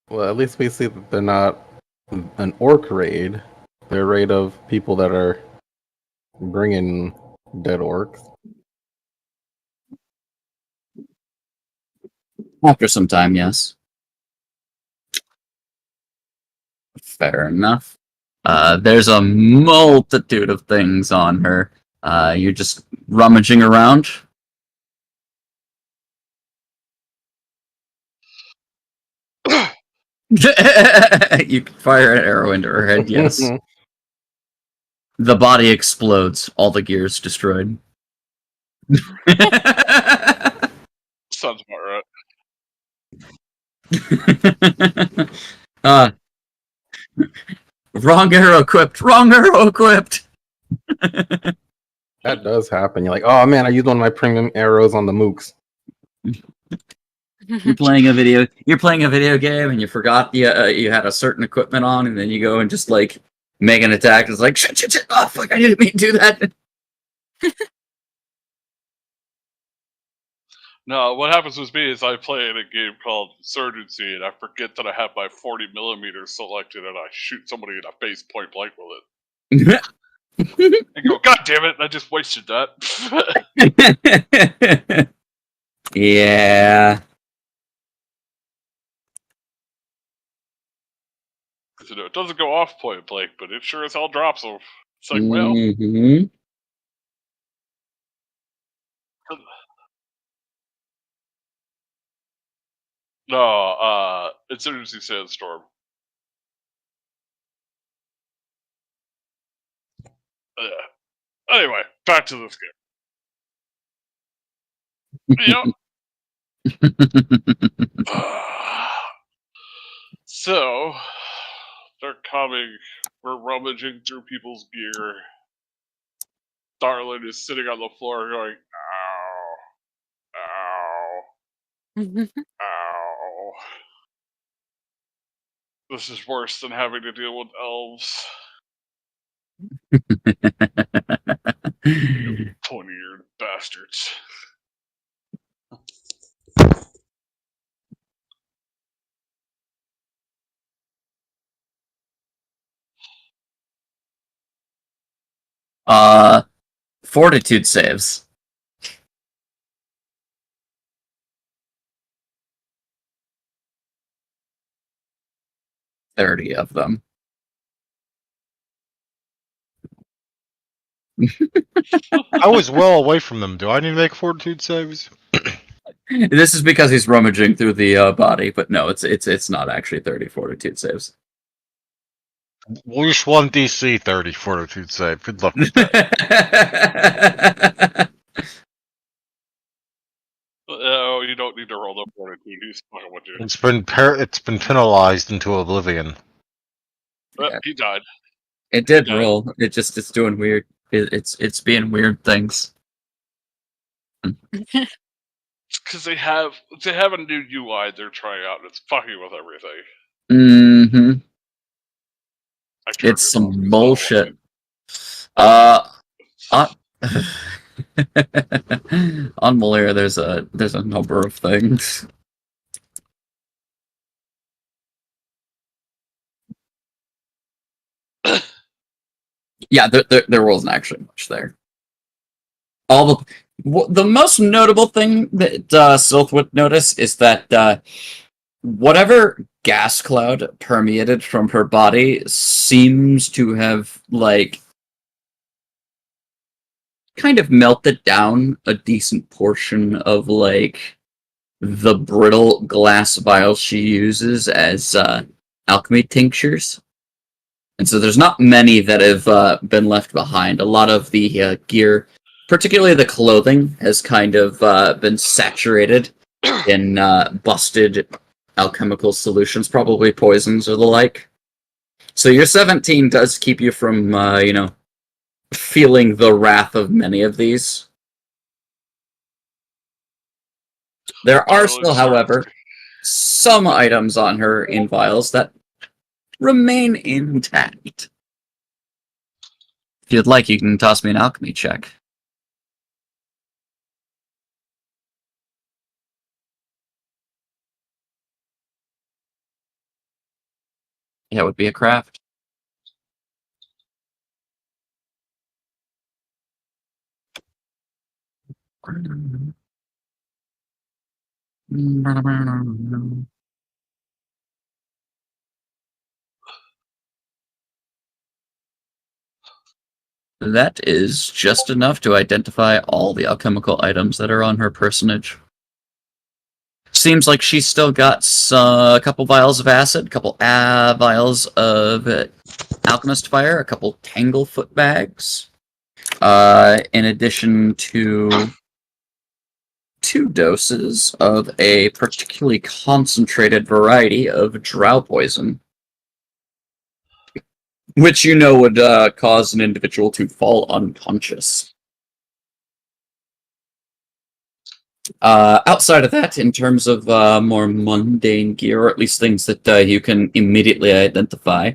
Well, at least we see that they're not an orc raid. They're a raid of people that are bringing dead orcs. After some time, yes. Fair enough. There's a multitude of things on her. You're just rummaging around. You can fire an arrow into her head, yes. The body explodes. All the gear is destroyed. Sounds about right. Wrong arrow equipped. Wrong arrow equipped. That does happen. You're like, oh man, I used one of my premium arrows on the mooks. You're playing a video game and you forgot you had a certain equipment on, and then you go and just like make an attack. It's like shit. Oh fuck! I didn't mean to do that. No, what happens with me is I play in a game called Insurgency, and I forget that I have my 40mm selected, and I shoot somebody in the face point blank with it. And go, God damn it! I just wasted that. Yeah. You know, it doesn't go off point blank, but it sure as hell drops them. It's like, Mm-hmm. No, Insurgency Sandstorm. Anyway, back to this game. Yep. So, they're coming. We're rummaging through people's gear. Darlin is sitting on the floor going, ow, ow, ow. This is worse than having to deal with elves. Pointy-eared bastards. Fortitude saves. $30 of them. I was well away from them. Do I need to make fortitude saves? This is because he's rummaging through the body, but no, it's not actually 30 fortitude saves. Wish one DC 30 fortitude save. Good luck with that. Oh, you don't need to roll the fortitude. He's fucking with you. It's been penalized into oblivion. But he died. It did roll. It's doing weird. It's being weird things. Because they have a new UI they're trying out, and it's fucking with everything. Mm-hmm. It's some bullshit. On Malaria, there's a number of things. Yeah, there wasn't actually much there. The most notable thing that Sylph would notice is that whatever gas cloud permeated from her body seems to have, like, kind of melted down a decent portion of, like, the brittle glass vials she uses as alchemy tinctures. And so there's not many that have been left behind. A lot of the gear, particularly the clothing, has kind of been saturated in busted alchemical solutions, probably poisons or the like. So your 17 does keep you from, feeling the wrath of many of these. There are still, however, some items on her in vials that remain intact. If you'd like, you can toss me an alchemy check. Yeah, it would be a craft. That is just enough to identify all the alchemical items that are on her personage. Seems like she's still got a couple vials of acid, a couple vials of alchemist fire, a couple tanglefoot bags, in addition to 2 doses of a particularly concentrated variety of drow poison, which you know would cause an individual to fall unconscious. Outside of that, in terms of more mundane gear, or at least things that you can immediately identify,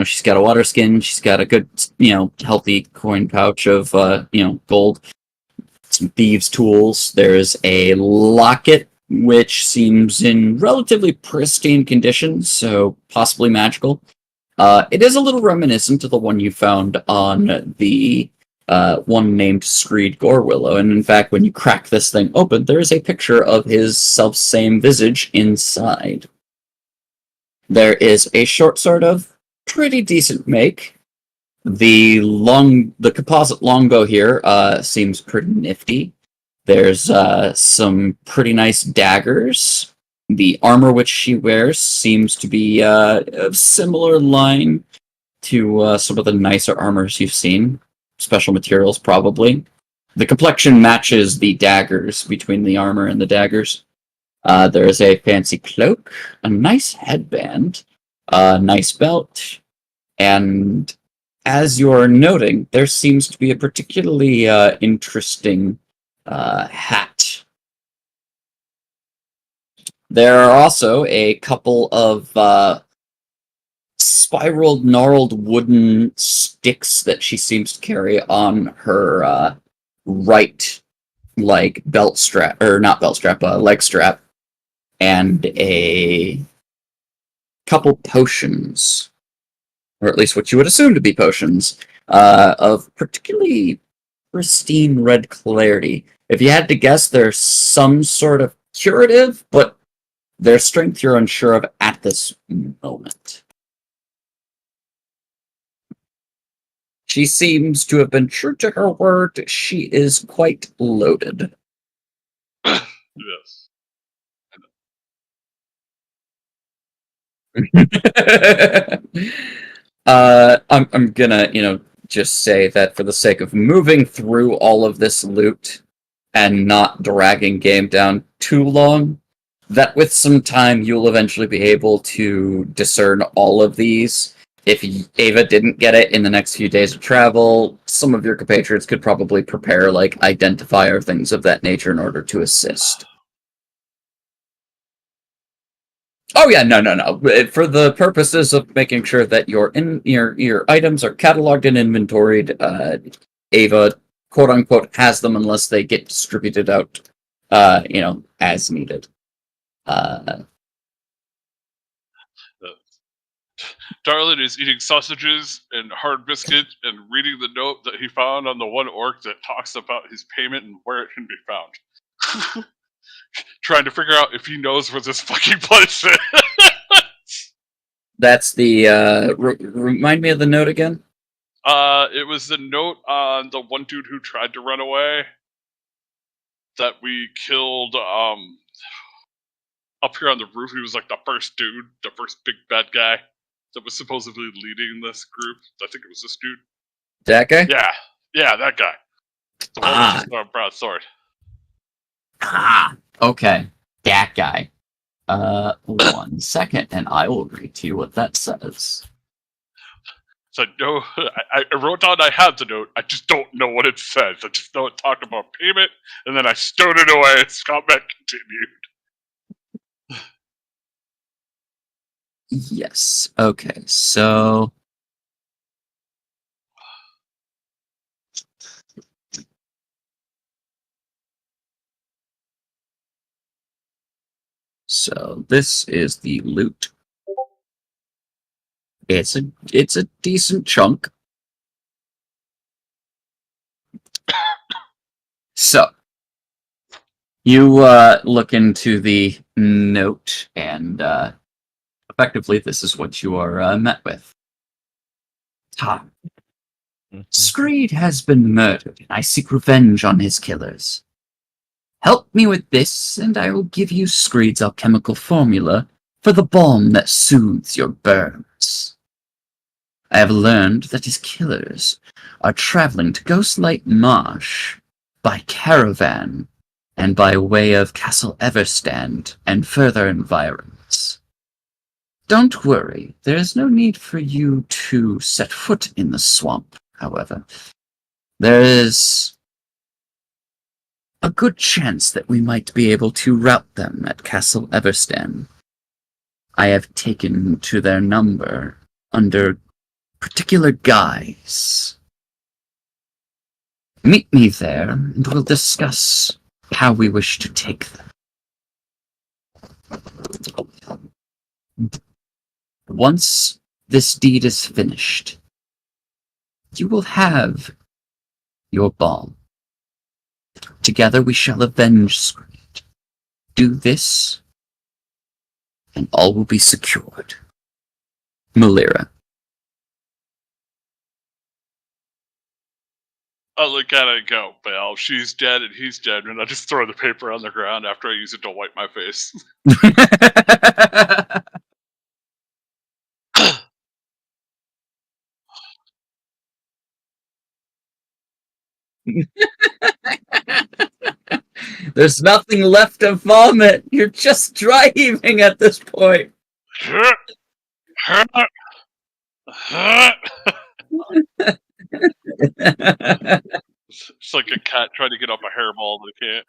she's got a water skin, she's got a good, healthy coin pouch of, gold, some thieves' tools. There's a locket, which seems in relatively pristine condition, so possibly magical. It is a little reminiscent of the one you found on the one named Screed Gorewillow, and in fact, when you crack this thing open, there is a picture of his self-same visage inside. There is a short sword of pretty decent make. The composite longbow here seems pretty nifty. There's some pretty nice daggers. The armor which she wears seems to be of similar line to some of the nicer armors you've seen. Special materials, probably. The complexion matches the daggers between the armor and the daggers. There is a fancy cloak, a nice headband, a nice belt, and as you're noting, there seems to be a particularly interesting hat. There are also a couple of spiraled, gnarled wooden sticks that she seems to carry on her right, belt strap, or not belt strap, leg strap, and a couple potions, or at least what you would assume to be potions, of particularly pristine red clarity. If you had to guess, they're some sort of curative, but their strength you're unsure of at this moment. She seems to have been true to her word. She is quite loaded. Yes. I'm gonna, just say that for the sake of moving through all of this loot and not dragging game down too long, that with some time you'll eventually be able to discern all of these. If Ava didn't get it in the next few days of travel, some of your compatriots could probably prepare identifier things of that nature in order to assist. Oh yeah, no. For the purposes of making sure that your items are cataloged and inventoried, Ava, quote unquote, has them unless they get distributed out, as needed. Darlin is eating sausages and hard biscuit and reading the note that he found on the one orc that talks about his payment and where it can be found. Trying to figure out if he knows where this fucking place is. That's the remind me of the note again. It was the note on the one dude who tried to run away that we killed up here on the roof. He was like the first dude, the first big bad guy that was supposedly leading this group. I think it was this dude. That guy? Yeah, that guy. The one with the broad sword. Okay. That guy. 1 second, and I will read to you what that says. So no, I wrote down I have the note. I just don't know what it says. I just know it talked about payment, and then I stowed it away. And combat continued. Yes. Okay. So. So this is the loot. It's a decent chunk. So you look into the note, and effectively, this is what you are met with. Tom, Screed has been murdered, and I seek revenge on his killers. Help me with this, and I will give you Screed's alchemical formula for the balm that soothes your burns. I have learned that his killers are traveling to Ghostlight Marsh by caravan and by way of Castle Everstand and further environs. Don't worry, there is no need for you to set foot in the swamp, however. There is a good chance that we might be able to rout them at Castle Everstand. I have taken to their number under particular guise. Meet me there, and we'll discuss how we wish to take them. Once this deed is finished, you will have your balm. Together we shall avenge Screed. Do this, and all will be secured. Malira. I look at it and go, well, she's dead and he's dead, and I just throw the paper on the ground after I use it to wipe my face. There's nothing left to vomit. You're just dry heaving at this point. It's like a cat trying to get up a hairball that can't.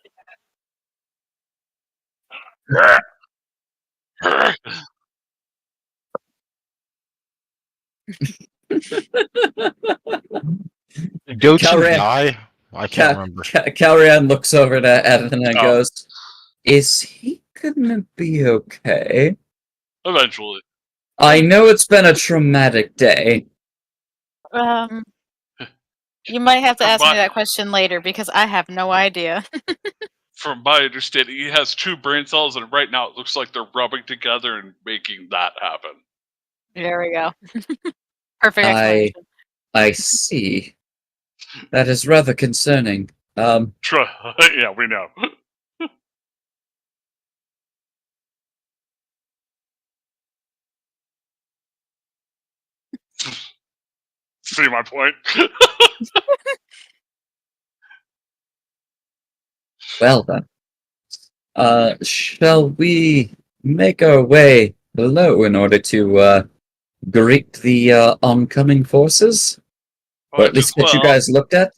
Goats Calrian- die? I can't remember. Calrian looks over to Edison and Oh. goes, "Is he gonna be okay? Eventually. I know it's been a traumatic day." You might have to ask me But- that question later because I have no idea. From my understanding, he has 2 brain cells, and right now it looks like they're rubbing together and making that happen. There we go. Perfect explanation. I see. That is rather concerning. Yeah, we know. See my point? Well then, shall we make our way below in order to greet the oncoming forces, or at least get you guys looked at?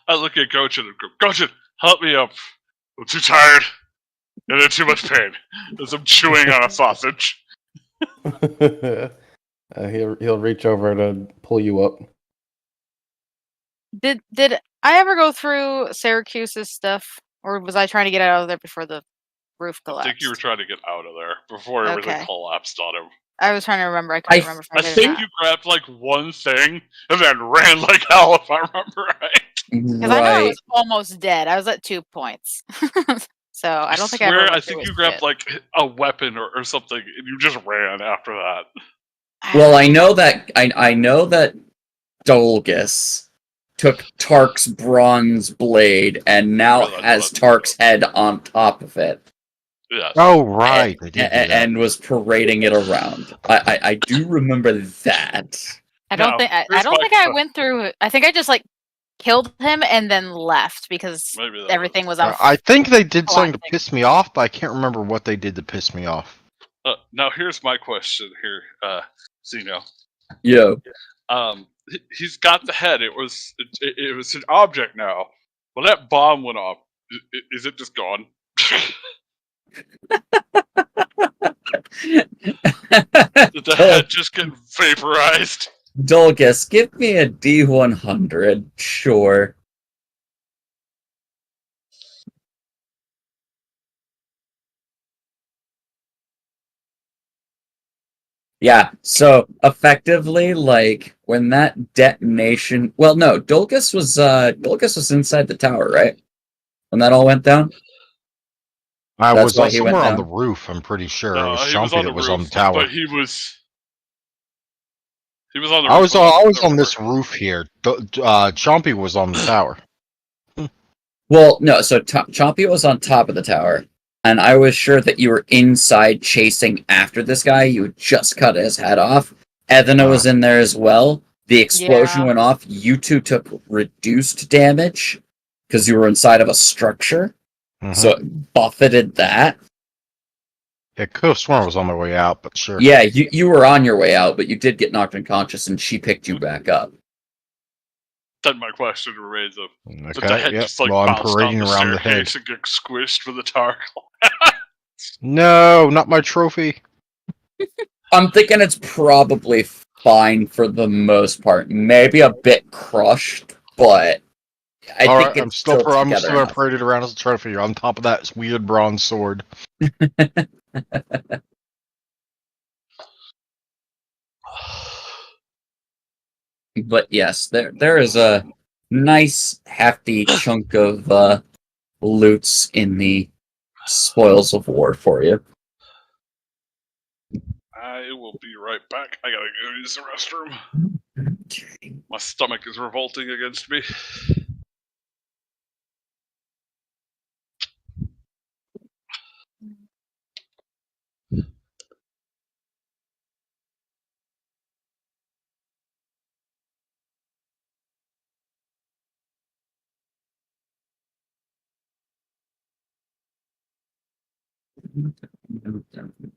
I look at Gochin and go, Gochin, help me up. I'm too tired and in too much pain as I'm chewing on a sausage. He'll reach over to pull you up. Did I ever go through Syracuse's stuff, or was I trying to get out of there before the roof I collapsed? think you were trying to get out of there before everything Okay. collapsed on him. I was trying to remember. I couldn't remember if I I did or think not. you grabbed like one thing and then ran like hell, if I remember right. Because I know I was almost dead. I was at 2 points. So I don't think I ever went I through think his you grabbed shit. like a weapon or something, and you just ran after that. Well, I know that Dolgus took Tark's bronze blade and now Yeah, that's has what I Tark's head on top of it. Yes. Oh, right. They did do that. And was parading it around. I do remember that. I don't Now, think I here's don't my think I que- went through it. I think I just like killed him and then left because Maybe that everything was on. I think they did something to Collapsing. piss me off, but I can't remember what they did to piss me off. Now here's my question here, Zeno. Yo. He's got the head. It was an object now. Well, that bomb went off. Is it just gone? Did the head just get vaporized? Dolgus, give me a D100. Sure. Yeah, so effectively, like when that detonation, well, no, Dulcus was inside the tower, right? When that all went down, I that's was why he went somewhere on the down. roof. I'm pretty sure it was No, he was Chompy on that the was on the roof, tower. but he was on the I roof was when on, that I was was on over. this roof here. Chompy was on the tower. Well, no, so Chompy was on top of the tower, and I was sure that you were inside chasing after this guy. You had just cut his head off. Edna was in there as well. The explosion Yeah. went off. You two took reduced damage because you were inside of a structure. Mhm. So it buffeted that. It could have sworn I was on my way out, but sure. Yeah, you were on your way out, but you did get knocked unconscious, and she picked you back up. Then my question remains of, did the Okay, head yep. just like Well, I'm bounce down parading the around the head. staircase and get squished with the tower? No, not my trophy. I'm thinking it's probably fine for the most part. Maybe a bit crushed, but I All think right, I'm it's still, still I'm together still gonna enough. parade it around as a trophy on top of that weird bronze sword. But yes, there is a nice hefty chunk of loots in the spoils of war for you. I will be right back. I gotta go use the restroom. My stomach is revolting against me.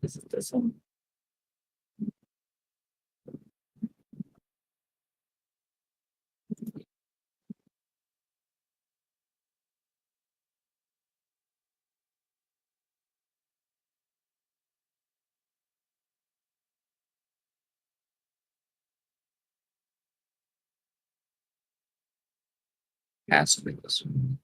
Is it this one? Has to be this one.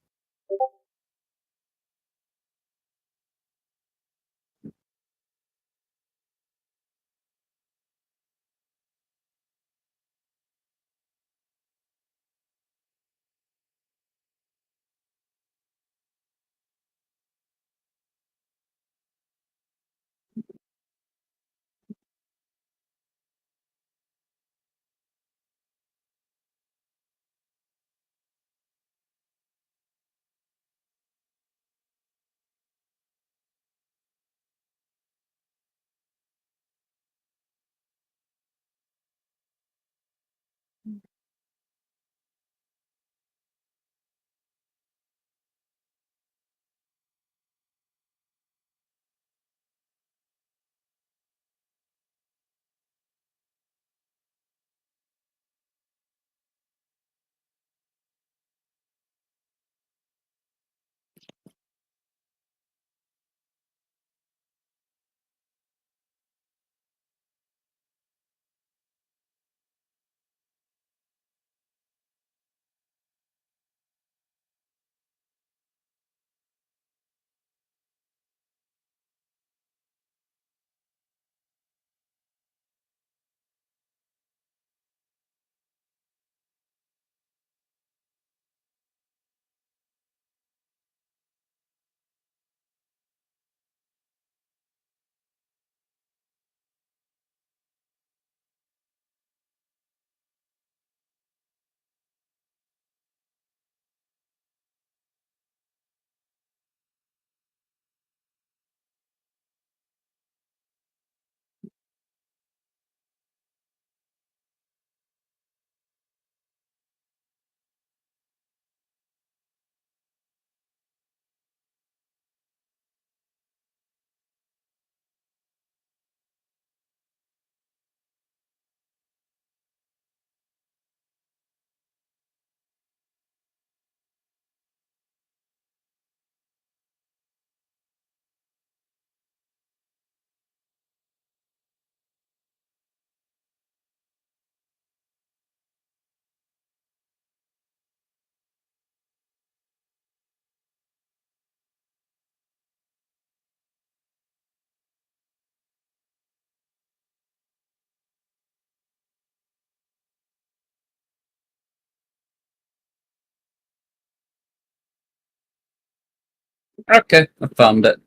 Okay, I found it.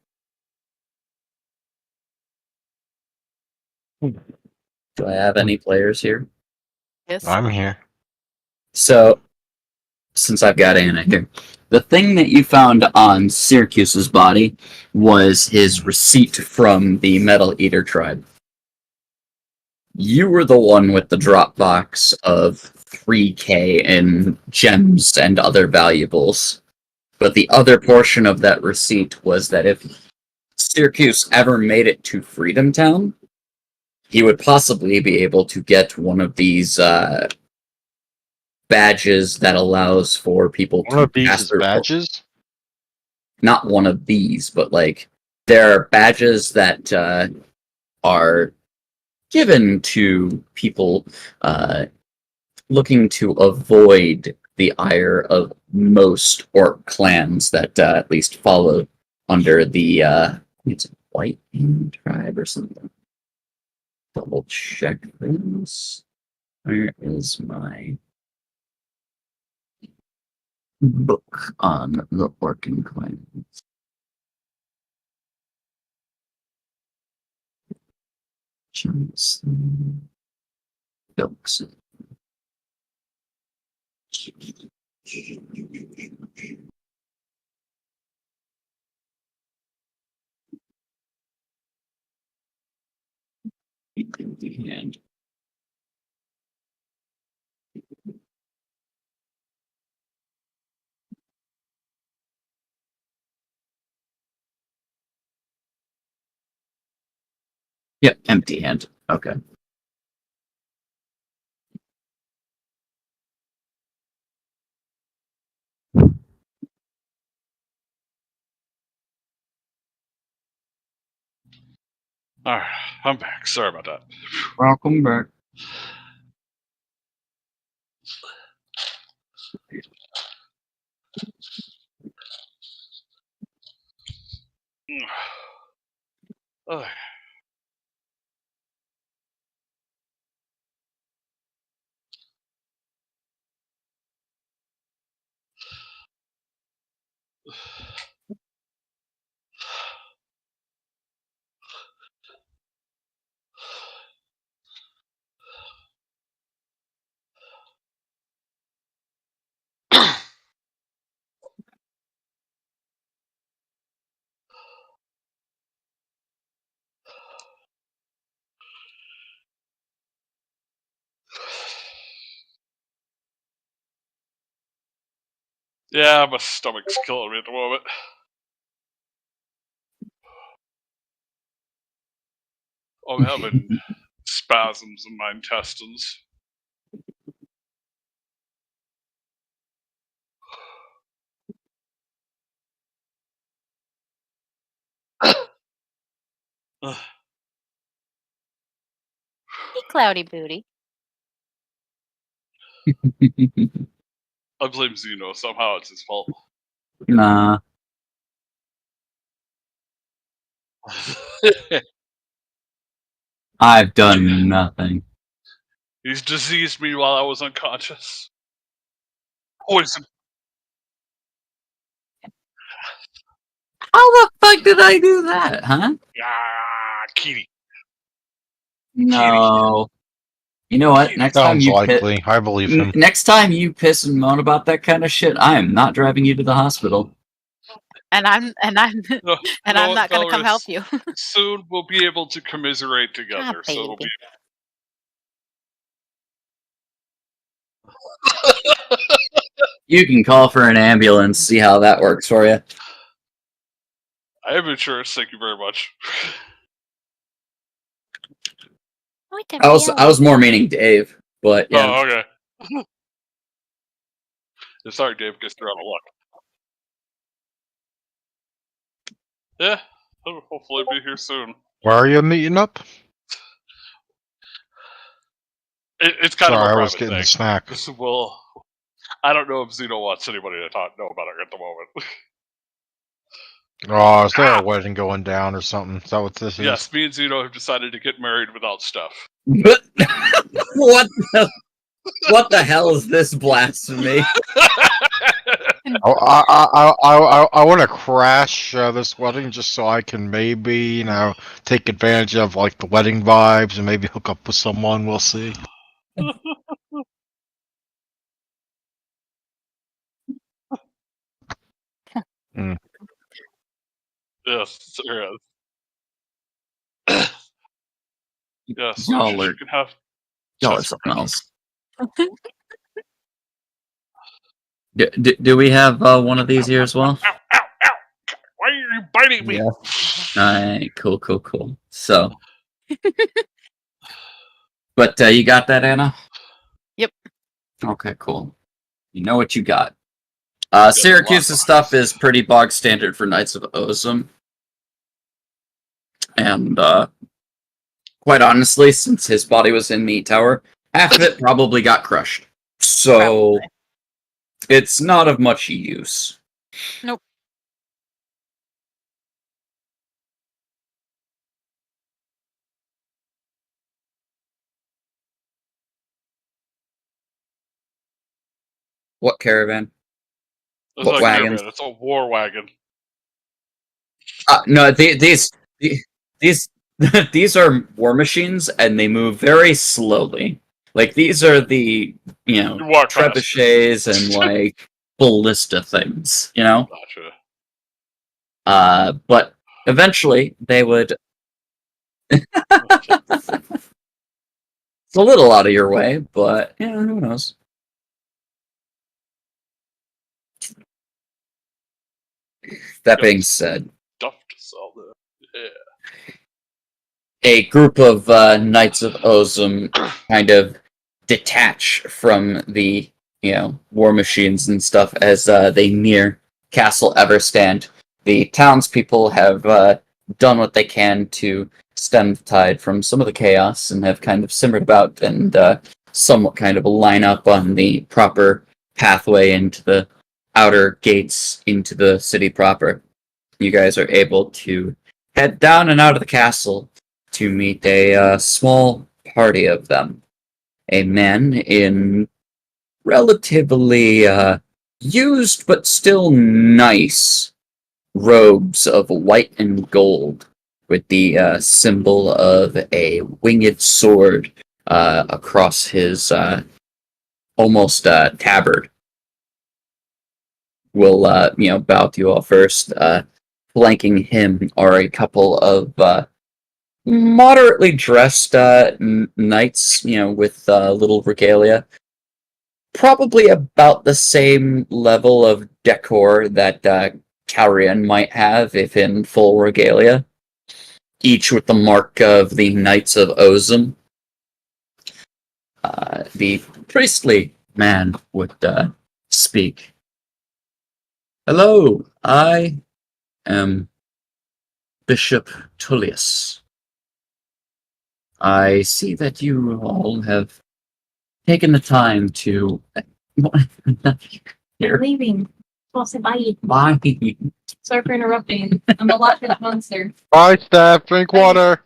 Do I have any players here? Yes. I'm here. So, since I've got Anna here, the thing that you found on Syracuse's body was his receipt from the Metal Eater tribe. You were the one with the Dropbox of 3K in gems and other valuables. But the other portion of that receipt was that if Syracuse ever made it to Freedom Town, he would possibly be able to get one of these badges that allows for people One to of these pass is through. badges? Not one of these, but like there are badges that are given to people looking to avoid the ire of most orc clans that at least follow under the it's a White Hand tribe or something. Double check this. Where is my book on the orcan clans? Johnson. Books. And yep, empty hand. Okay. Alright, I'm back. Sorry about that. Welcome back. Ugh. Yeah, my stomach's killing me at the moment. I'm having spasms in my intestines. Ugh. Hey, Cloudy Booty. I blame Zeno. Somehow it's his fault. Nah. I've done nothing. He's diseased me while I was unconscious. Poison. How the fuck did I do that, huh? Ah, kitty. No. You know what? Next time Sounds you likely. I believe him. next time you piss and moan about that kind of shit, I am not driving you to the hospital. And I'm No, and you know I'm what, not gonna come help Belarus? you. Soon we'll be able to commiserate together. So it'll baby. be. You can call for an ambulance, see how that works for you. I have insurance. Thank you very much. What the I was more meaning Dave, but yeah. Oh, okay. Sorry, Dave. Gets through out of luck. Yeah, hopefully be here soon. Where are you meeting up? It's kind Sorry, of a I was private getting thing. the snack. Well, I don't know if Zeno wants anybody to know about it at the moment. Oh, is there a wedding going down or something? Is that what this is? Yes, me and Zeno have decided to get married without stuff. what the hell is this blasphemy? I want to crash this wedding just so I can maybe, take advantage of like the wedding vibes and maybe hook up with someone. We'll see. Yes, there is. Yes, so Y'all you are, can have y'all are chest something compression. else. Do we have one of these here as well? Ow, ow, ow! Why are you biting me? Yeah. Alright, cool. So, but you got that, Anna? Yep. Okay, cool. You know what you got. a Syracuse's lot. stuff is pretty bog standard for Knights of Ozum. And quite honestly, since his body was in Meat Tower, half of it probably got crushed. So Probably. it's not of much use. Nope. What caravan? It's What not a wagons? caravan, it's a war wagon. No, these these are war machines, and they move very slowly. Like these are the You walk past. trebuchets and like ballista things, Gotcha. But eventually they would. It's a little out of your way, but who knows? That being said, Stuff to sell there. Yeah. a group of Knights of Ozum kind of detach from the war machines and stuff as they near Castle Everstand. The townspeople have done what they can to stem the tide from some of the chaos and have kind of simmered about and somewhat kind of line up on the proper pathway into the outer gates into the city proper. You guys are able to head down and out of the castle to meet a small party of them. A man in relatively used but still nice robes of white and gold with the symbol of a winged sword across his almost tabard. Will bow to you all first. Flanking him are a couple of moderately dressed knights, with little regalia. Probably about the same level of decor that Calrian might have if in full regalia. Each with the mark of the Knights of Ozum. The priestly man would speak. Hello, I am Bishop Tullius. I see that you all have taken the time to. You're leaving. Well, say bye. Bye. Sorry for interrupting. I'm a lot for that monster. Bye, staff. Drink water.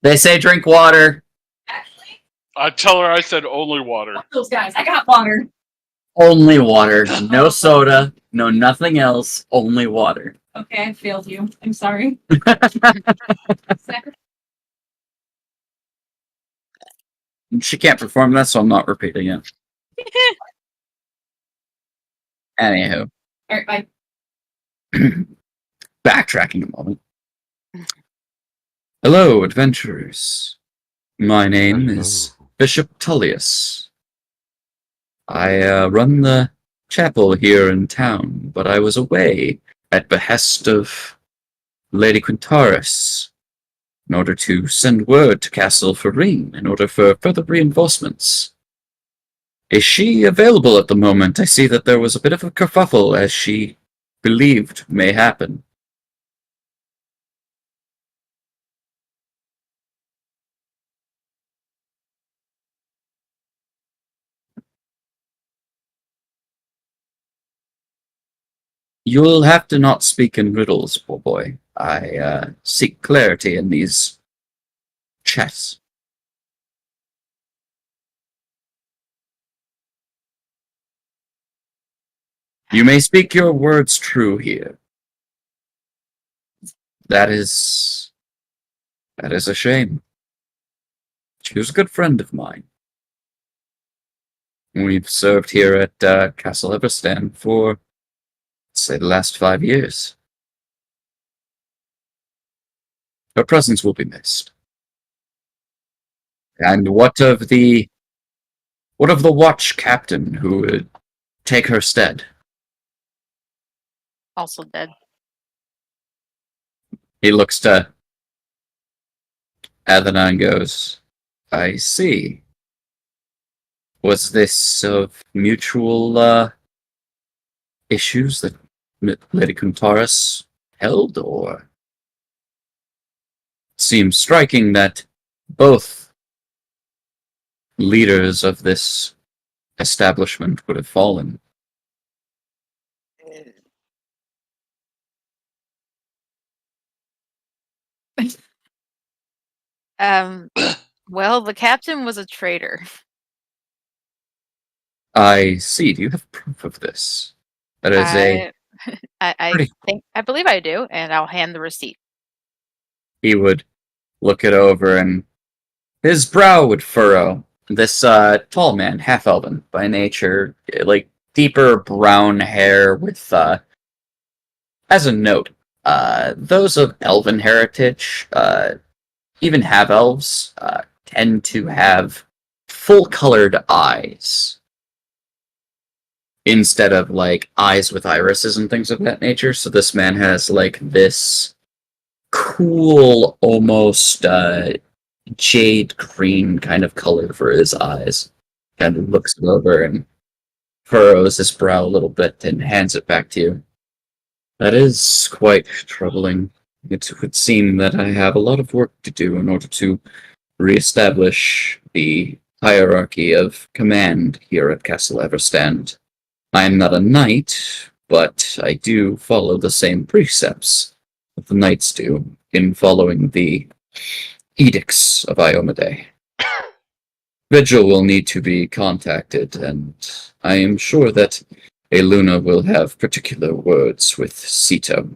They say drink water. Actually, I tell her I said only water. fuck those guys. I got water. Only water. No soda. No nothing else. Only water. Okay, I failed you. I'm sorry. Sacri- She can't perform that, so I'm not repeating it. Anywho, All right, bye. backtracking a moment. Hello, adventurers. My name is Bishop Tullius. I run the chapel here in town, but I was away at behest of Lady Quintaris in order to send word to Castle Farim in order for further reinforcements. Is she available at the moment? I see that there was a bit of a kerfuffle as she believed may happen. You'll have to not speak in riddles, poor boy. I seek clarity in these chats. You may speak your words true here. That is a shame. She was a good friend of mine. We've served here at Castle Everstan for, say, the last 5 years. Her presence will be missed. And what of the watch captain who would take her stead? Also dead. He looks to Athena and goes, I see. Was this of mutual issues that Lady Kuntaris held, or? Seems striking that both leaders of this establishment would have fallen. Well, the captain was a traitor. I see. Do you have proof of this? That is a I pretty. I believe I do, and I'll hand the receipt. He would look it over, and his brow would furrow. This tall man, half elven by nature, like deeper brown hair with as a note, those of elven heritage, even half elves, tend to have full colored eyes instead of like eyes with irises and things of that nature. So this man has like this cool, almost jade green kind of color for his eyes. Kind of looks it over and furrows his brow a little bit and hands it back to you. That is quite troubling. It would seem that I have a lot of work to do in order to reestablish the hierarchy of command here at Castle Everstand. I am not a knight, but I do follow the same precepts that the knights do in following the edicts of Iomade. Vigil will need to be contacted, and I am sure that Eluna will have particular words with Sito.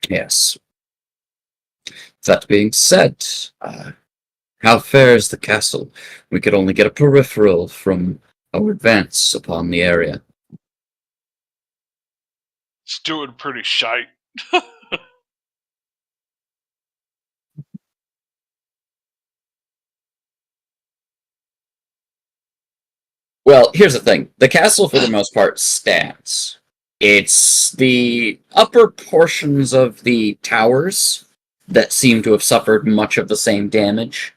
Yes. That being said, how fares the castle? We could only get a peripheral from our advance upon the area. It's doing pretty shite. Well, here's the thing. The castle, for the most part, stands. It's the upper portions of the towers that seem to have suffered much of the same damage,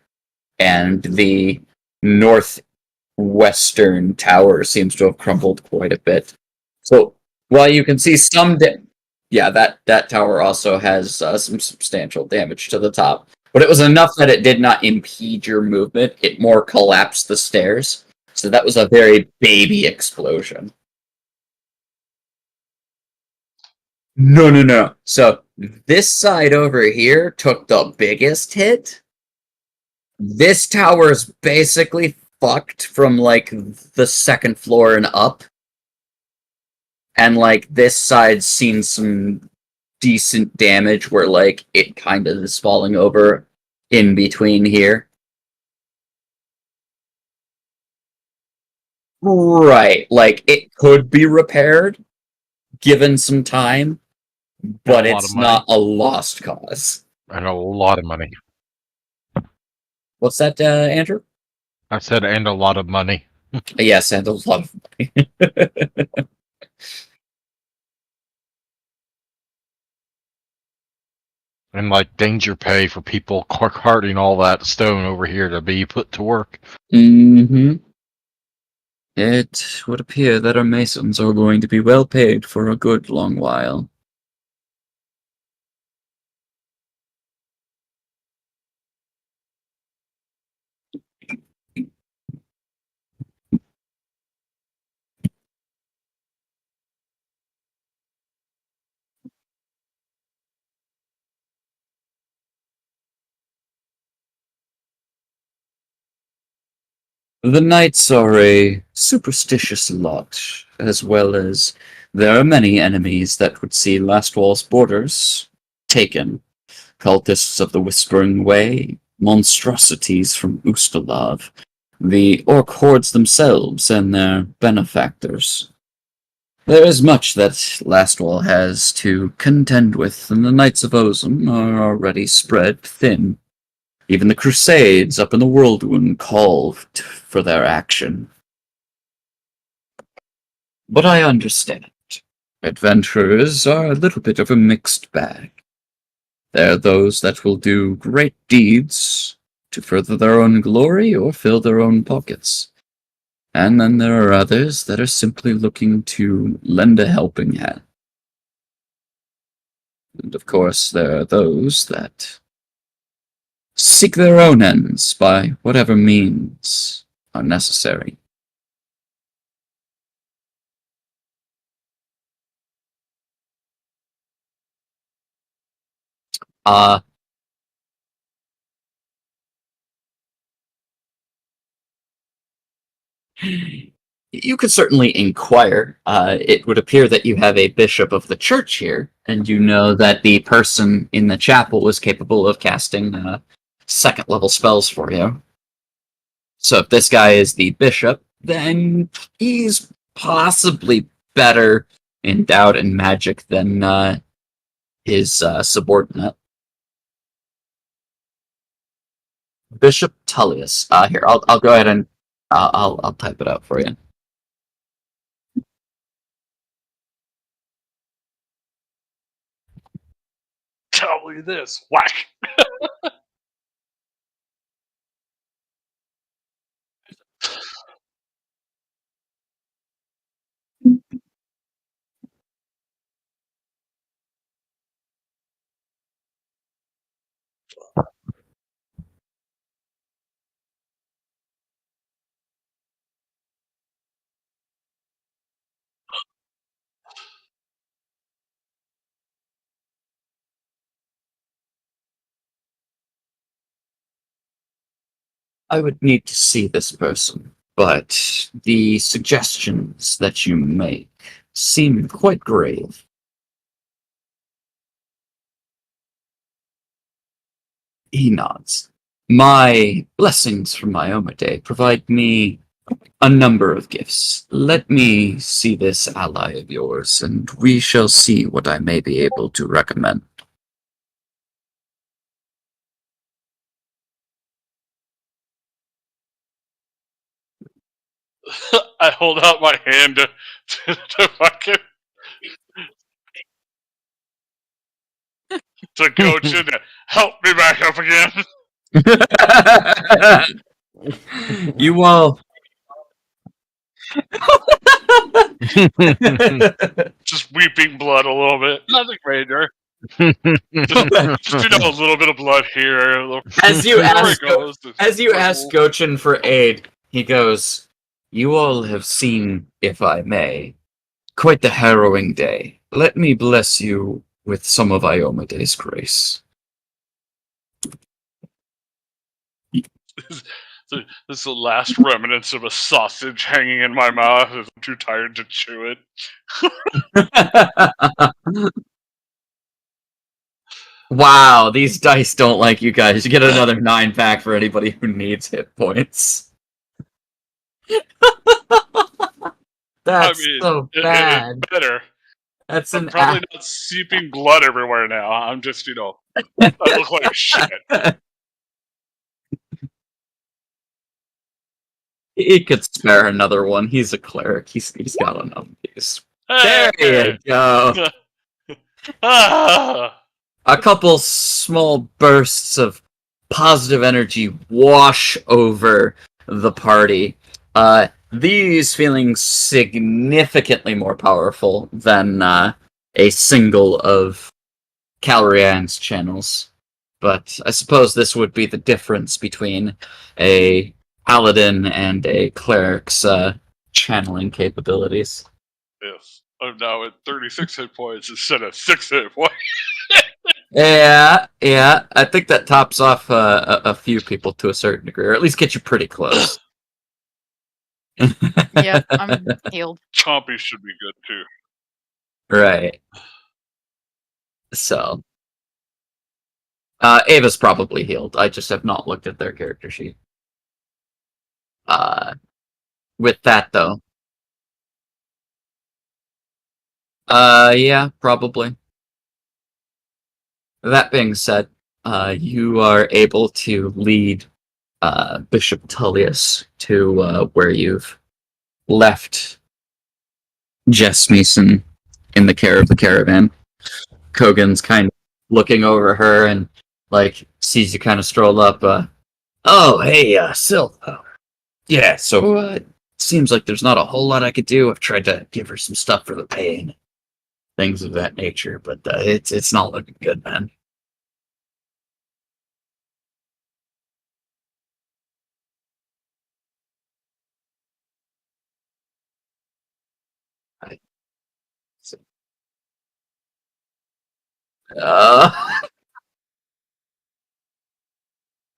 and the northwestern tower seems to have crumbled quite a bit. So, while you can see some yeah, that tower also has some substantial damage to the top. But it was enough that it did not impede your movement. It more collapsed the stairs. So that was a very baby explosion. No, no, no. So this side over here took the biggest hit. This tower is basically fucked from like the second floor and up. And like this side's seen some decent damage where like it kind of is falling over in between here. Right, like it could be repaired given some time, but A lot of it's money. not a lost cause. And a lot of money. What's that, Andrew? I said, and a lot of money. Yes, and a lot of money. And like danger pay for people carting all that stone over here to be put to work. Mm-hmm. It would appear that our masons are going to be well paid for a good long while. The knights are a superstitious lot, as well as there are many enemies that would see Lastwall's borders taken. Cultists of the Whispering Way, monstrosities from Ustalav, the orc hordes themselves, and their benefactors. There is much that Lastwall has to contend with, and the Knights of Ozum are already spread thin. Even the Crusades up in the Whirlwind called for their action. But I understand. Adventurers are a little bit of a mixed bag. There are those that will do great deeds to further their own glory or fill their own pockets. And then there are others that are simply looking to lend a helping hand. And of course, there are those that seek their own ends by whatever means are necessary. You could certainly inquire. It would appear that you have a bishop of the church here, and you know that the person in the chapel was capable of casting second level spells for you. So if this guy is the bishop, then he's possibly better endowed in magic than his subordinate. Bishop Tullius. Here, I'll go ahead and I'll type it out for you. Tell me this. Whack. I would need to see this person, but the suggestions that you make seem quite grave. He nods. My blessings from Iomade provide me a number of gifts. Let me see this ally of yours, and we shall see what I may be able to recommend. I hold out my hand to fucking to Gojin to help me back up again. You all. Just weeping blood a little bit. Nothing major. Just a little bit of blood here. As you There ask, it goes. as you ask Gochin for aid, he goes, "You all have seen, if I may, quite the harrowing day. Let me bless you with some of Iomade's grace." This is the last remnants of a sausage hanging in my mouth. I'm too tired to chew it. Wow, these dice don't like you guys. You get another 9-pack for anybody who needs hit points. That's so bad. It's better. That's I'm an probably not seeping blood everywhere now. I'm just, I look like shit. He could spare another one. He's a cleric. He's got enough of these. There you go. A couple small bursts of positive energy wash over the party. These feeling significantly more powerful than a single of Calrian's channels. But I suppose this would be the difference between a paladin and a cleric's channeling capabilities. Yes. I'm now at 36 hit points instead of 6 hit points. Yeah. I think that tops off a few people to a certain degree, or at least get you pretty close. Yep, I'm healed. Chompy should be good too. Right. So, Ava's probably healed. I just have not looked at their character sheet. With that though, yeah, probably. That being said, you are able to lead Bishop Tullius to where you've left Jess Meeson in the care of the caravan. Kogan's kind of looking over her and like sees you kind of stroll up. Oh, hey, Syl. Yeah, so seems like there's not a whole lot I could do. I've tried to give her some stuff for the pain, things of that nature, but it's not looking good, man. Uh,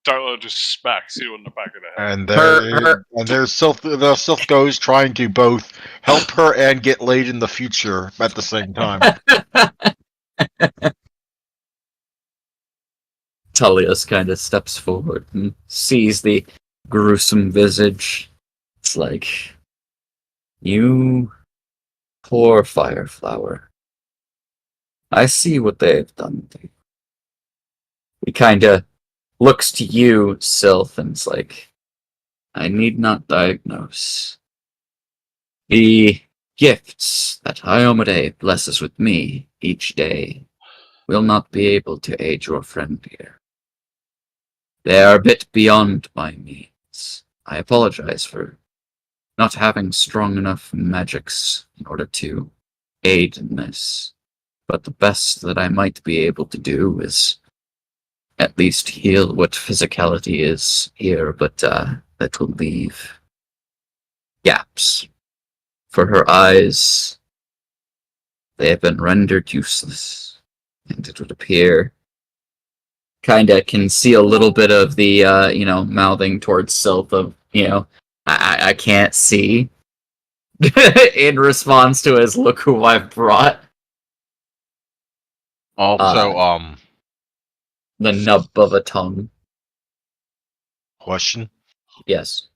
Darla just smacks you in the back of the head. And Her- there Sylph goes trying to both help her and get laid in the future at the same time. Tullius kind of steps forward and sees the gruesome visage. It's like, you poor Fireflower. I see what they've done to you. He kind of looks to you, Sylph, and it's like, I need not diagnose. The gifts that Iomade blesses with me each day will not be able to aid your friend here. They are a bit beyond my means. I apologize for not having strong enough magics in order to aid in this. But the best that I might be able to do is at least heal what physicality is here, but that will leave gaps. For her eyes, they have been rendered useless, and it would appear kinda can see a little bit of the mouthing towards Sylph of, I can't see in response to his look who I've brought. Also, The nub of a tongue. question. Yes.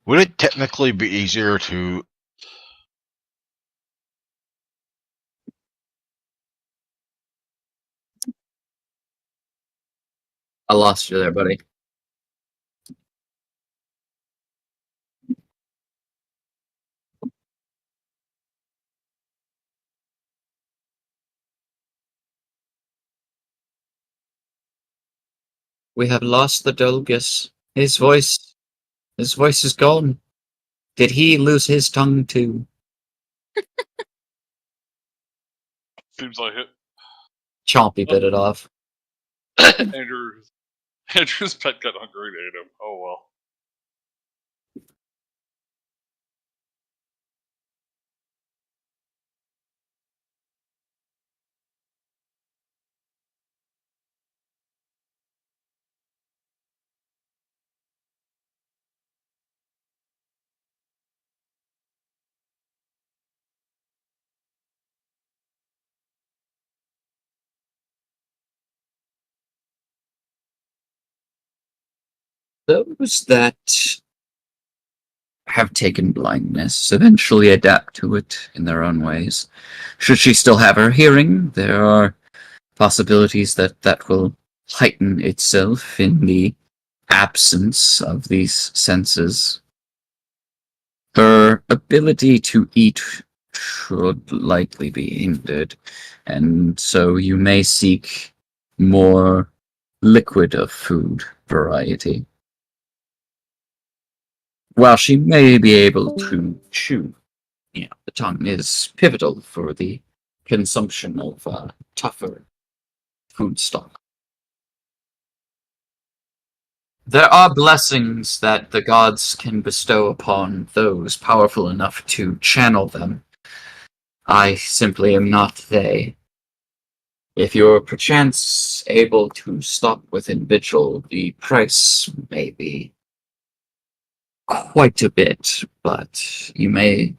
Would it technically be easier to I lost you there, buddy. We have lost the Dolgus. His voice is gone. Did he lose his tongue too? Seems like it. Chompy bit it off. Andrew's pet got hungry and ate him. Oh well. Those that have taken blindness eventually adapt to it in their own ways. Should she still have her hearing, there are possibilities that will heighten itself in the absence of these senses. Her ability to eat should likely be hindered, and so you may seek more liquid of food variety. While she may be able to chew, the tongue is pivotal for the consumption of tougher food stock. There are blessings that the gods can bestow upon those powerful enough to channel them. I simply am not they. If you're perchance able to stop within vigil, the price may be quite a bit, but you may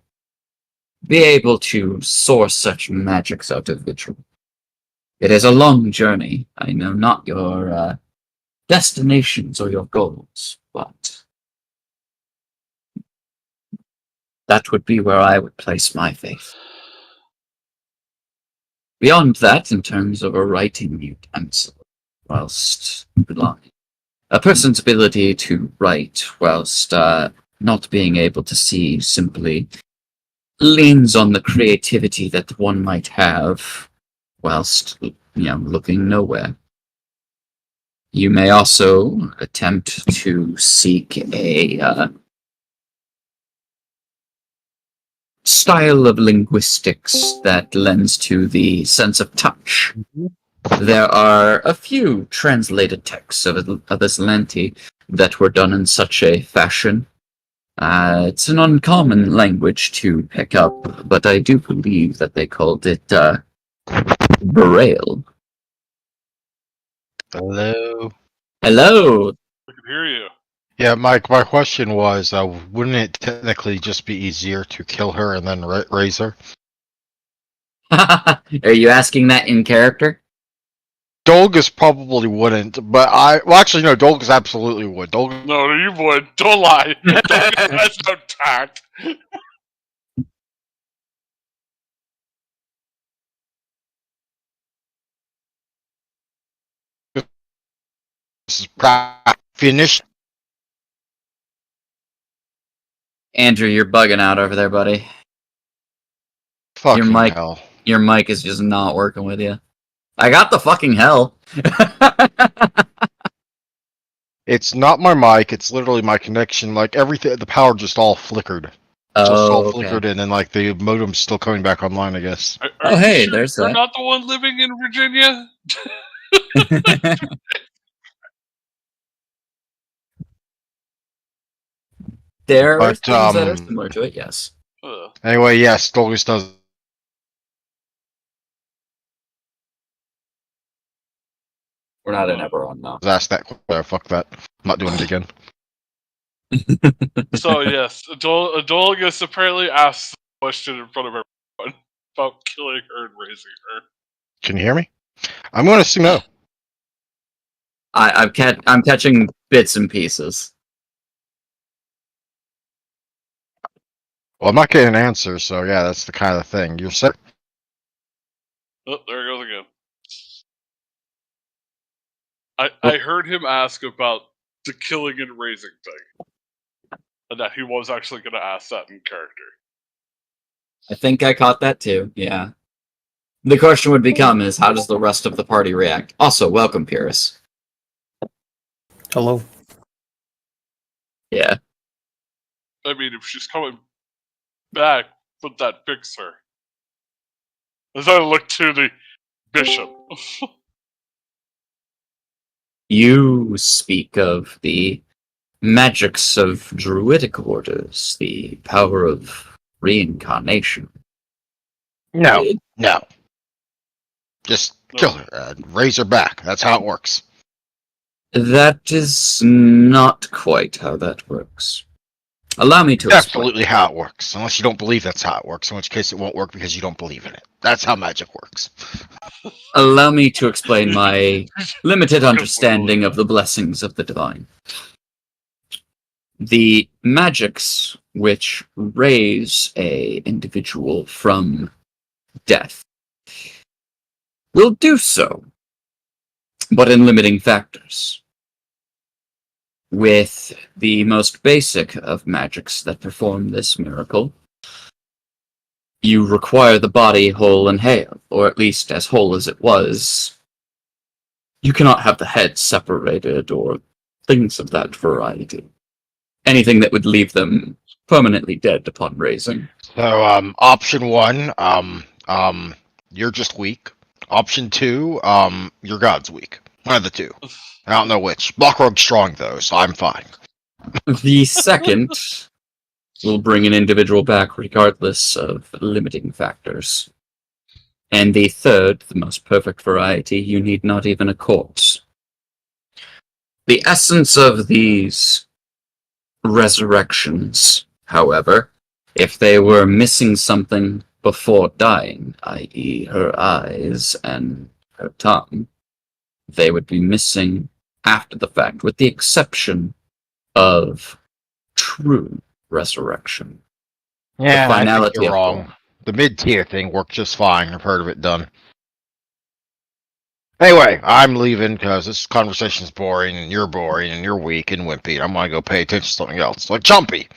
be able to source such magics out of ritual. It is a long journey. I know not your destinations or your goals, but that would be where I would place my faith. Beyond that, in terms of a writing utensil, whilst blind, a person's ability to write whilst not being able to see simply leans on the creativity that one might have whilst, looking nowhere. You may also attempt to seek a style of linguistics that lends to the sense of touch. There are a few translated texts of Aslanti that were done in such a fashion. It's an uncommon language to pick up, but I do believe that they called it Braille. Hello. Hello! I can hear you. Yeah, my question was, wouldn't it technically just be easier to kill her and then raise her? Are you asking that in character? Dolgus probably wouldn't, but actually, no, Dolgus absolutely would. Dolgus No, you would. Don't lie. That's no tact. is finished. Andrew, you're bugging out over there, buddy. Fucking mic- hell. Your mic is just not working with you. I got the fucking hell. It's not my mic, it's literally my connection. Like, everything, the power just all flickered. Just all okay. flickered in, and like the modem's still coming back online, I guess. Are you hey, sure there's you're that. not the one living in Virginia? There are But, things that are similar to it, yes. Anyway, yes, Dolgus does. We're not in Eberron now. Ask that. Fuck that. I'm not doing it again. So yes, Adolgus apparently asked the question in front of everyone about killing her and raising her. Can you hear me? I'm going to assume no. I'm catching bits and pieces. Well, I'm not getting an answer, so yeah, that's the kind of thing. You're set. Oh, there he goes again. I heard him ask about the killing and raising thing, and that he was actually going to ask that in character. I think I caught that too, yeah. The question would become is, how does the rest of the party react? Also, welcome, Pyrrhus. Hello. Yeah. I mean, if she's coming back, would that fix her? As I look to the bishop. You speak of the magics of druidic orders, the power of reincarnation. No. Just kill her. Raise her back. That's how it works. That is not quite how that works. Allow me to explain. Absolutely how it works. Unless you don't believe that's how it works, in which case it won't work because you don't believe in it. That's how magic works. Allow me to explain my limited understanding of the blessings of the divine. The magics which raise a individual from death will do so, but in limiting factors. With the most basic of magics that perform this miracle, you require the body whole and hale, or at least as whole as it was. You cannot have the head separated or things of that variety. Anything that would leave them permanently dead upon raising. So, option one, you're just weak. Option two, your god's weak. One of the two. I don't know which. Blockrogue's strong though, so I'm fine. The second will bring an individual back regardless of limiting factors. And the third, the most perfect variety, you need not even a corpse. The essence of these resurrections, however, if they were missing something before dying, i.e. her eyes and her tongue, they would be missing after the fact, with the exception of true resurrection. Yeah, I think finality you're of wrong. form. The mid-tier thing worked just fine. I've heard of it done. Anyway, I'm leaving because this conversation's boring, and you're weak and wimpy. I'm gonna go pay attention to something else, like Chumpy,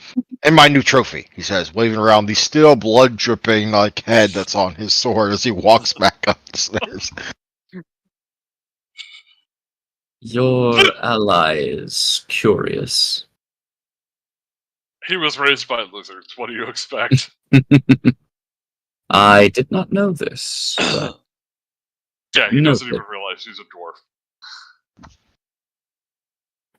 and my new trophy. He says, waving around the still blood dripping like head that's on his sword as he walks back up the stairs. Your ally is curious. He was raised by lizards. What do you expect? I did not know this, but Yeah, he doesn't noted. even realize he's a dwarf.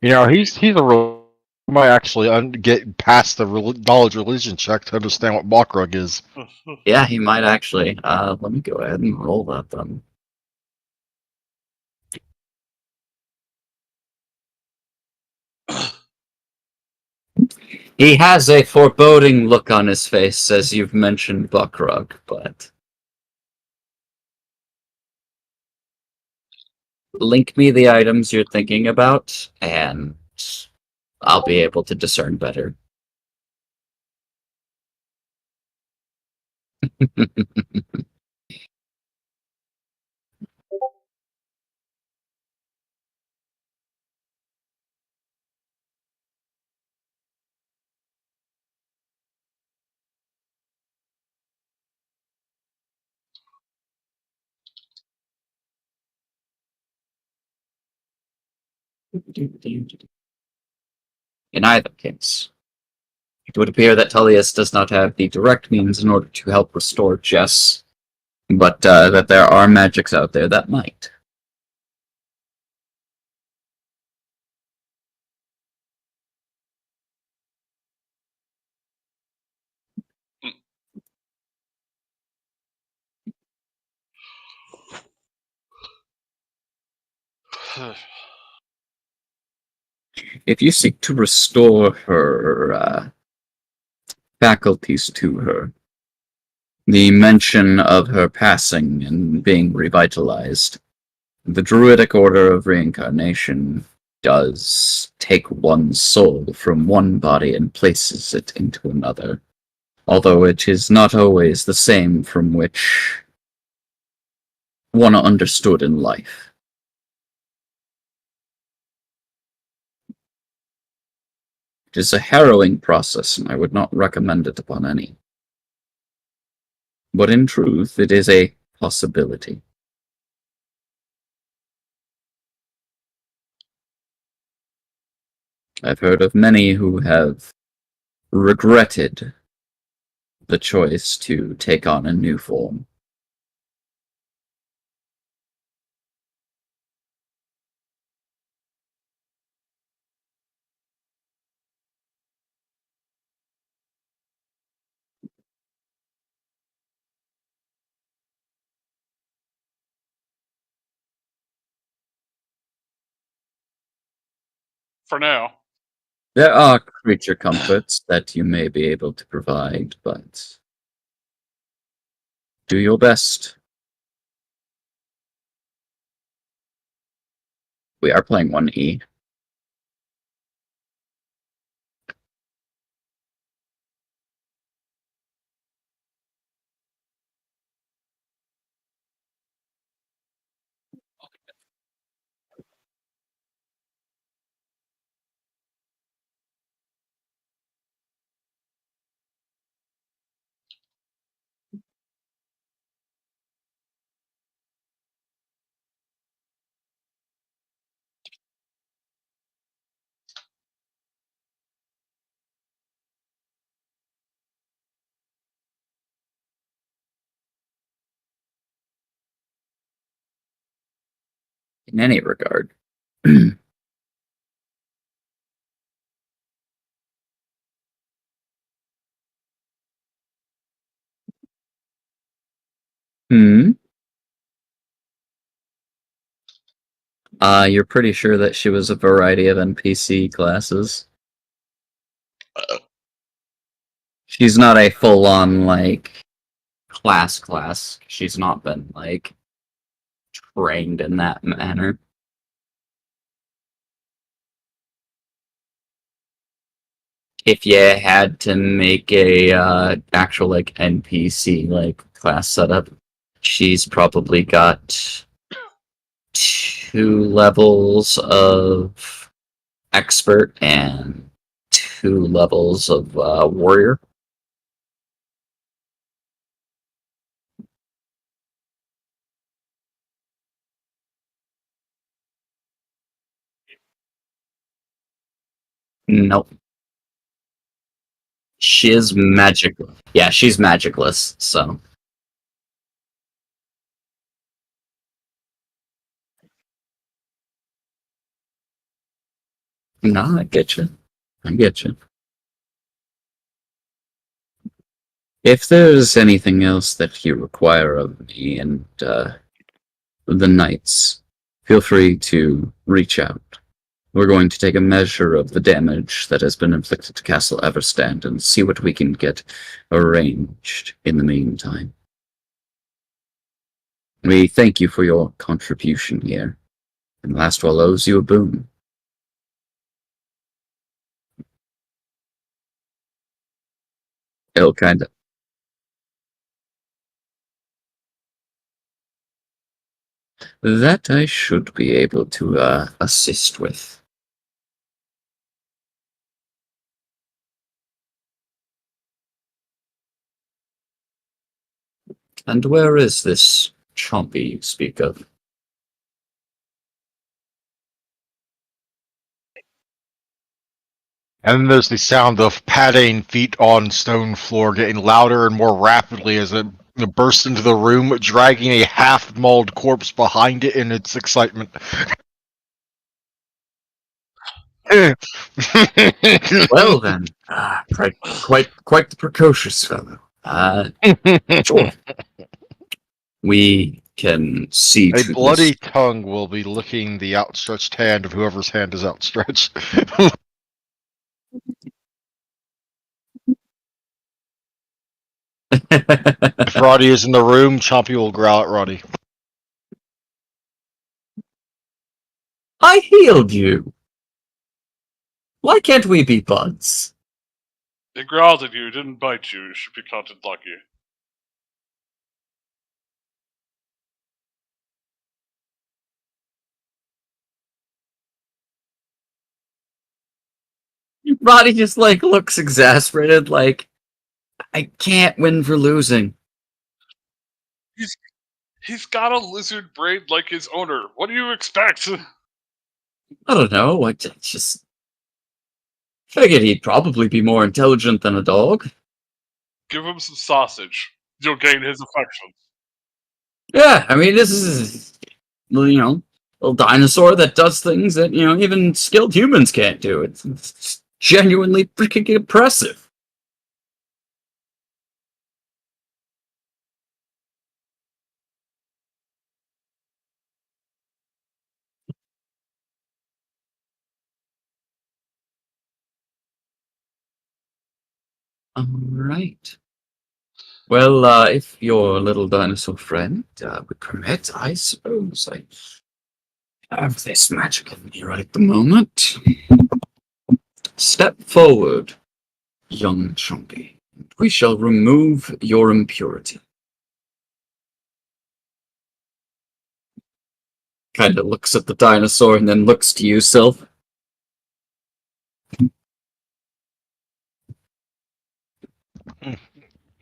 You know, he's a real. Might actually get past the knowledge religion check to understand what Balkrug is. Yeah, he might actually. Let me go ahead and roll that then. He has a foreboding look on his face as you've mentioned Buckrug, but link me the items you're thinking about, and I'll be able to discern better. In either case, it would appear that Tullius does not have the direct means in order to help restore Jess, but that there are magics out there that might. If you seek to restore her faculties to her, the mention of her passing and being revitalized, the Druidic Order of Reincarnation does take one's soul from one body and places it into another, although it is not always the same from which one understood in life. It is a harrowing process, and I would not recommend it upon any. But in truth, it is a possibility. I've heard of many who have regretted the choice to take on a new form. For now. There are creature comforts that you may be able to provide, but do your best. We are playing 1E. In any regard. Hmm? You're pretty sure that she was a variety of NPC classes? She's not a full-on, like, class. She's not been, like, trained in that manner. If you had to make a actual, like, NPC, like, class setup, she's probably got 2 levels of expert and 2 levels of warrior. Nope. She is magical. Yeah, she's magicless, so. No, I get you. If there's anything else that you require of me and the knights, feel free to reach out. We're going to take a measure of the damage that has been inflicted to Castle Everstand and see what we can get arranged in the meantime. We thank you for your contribution here, and Lastwell owes you a boon. It'll kind of. That I should be able to assist with. And where is this Chompy you speak of? And then there's the sound of padding feet on stone floor getting louder and more rapidly as it bursts into the room, dragging a half-mauled corpse behind it in its excitement. Well then, quite the precocious fellow. Sure. We can see A to bloody tongue will be licking the outstretched hand of whoever's hand is outstretched. If Roddy is in the room, Chompy will growl at Roddy. I healed you. Why can't we be buds? It growled at you, didn't bite you. You should be counted lucky. Roddy just like looks exasperated, like I can't win for losing. He's got a lizard brain like his owner. What do you expect? I don't know. I just figured he'd probably be more intelligent than a dog. Give him some sausage. You'll gain his affection. Yeah, I mean, this is, a little dinosaur that does things that, even skilled humans can't do. It's genuinely freaking impressive. All right. Well, if your little dinosaur friend would permit, I suppose I have this magic in me right at the moment. Step forward, young Chompy. We shall remove your impurity. Kind of looks at the dinosaur and then looks to you, Sylph.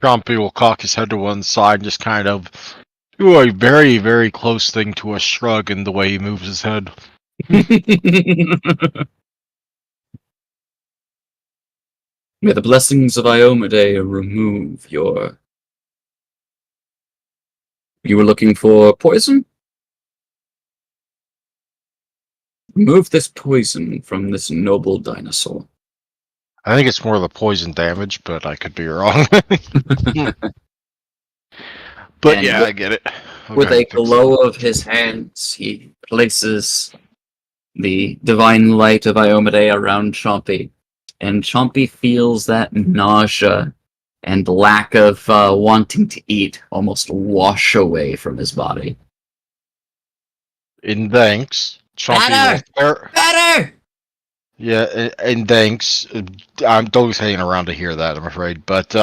Chompy will cock his head to one side and just kind of do a very, very close thing to a shrug in the way he moves his head. May the blessings of Iomade remove your... You were looking for poison? Remove this poison from this noble dinosaur. I think it's more the poison damage, but I could be wrong. But And yeah, I get it. With Okay, a glow of his hands, he places the divine light of Iomade around Chompy, and Chompy feels that nausea and lack of wanting to eat almost wash away from his body. In thanks, Better! Chompy Better! Yeah, and thanks. I'm Doug's hanging around to hear that, I'm afraid. But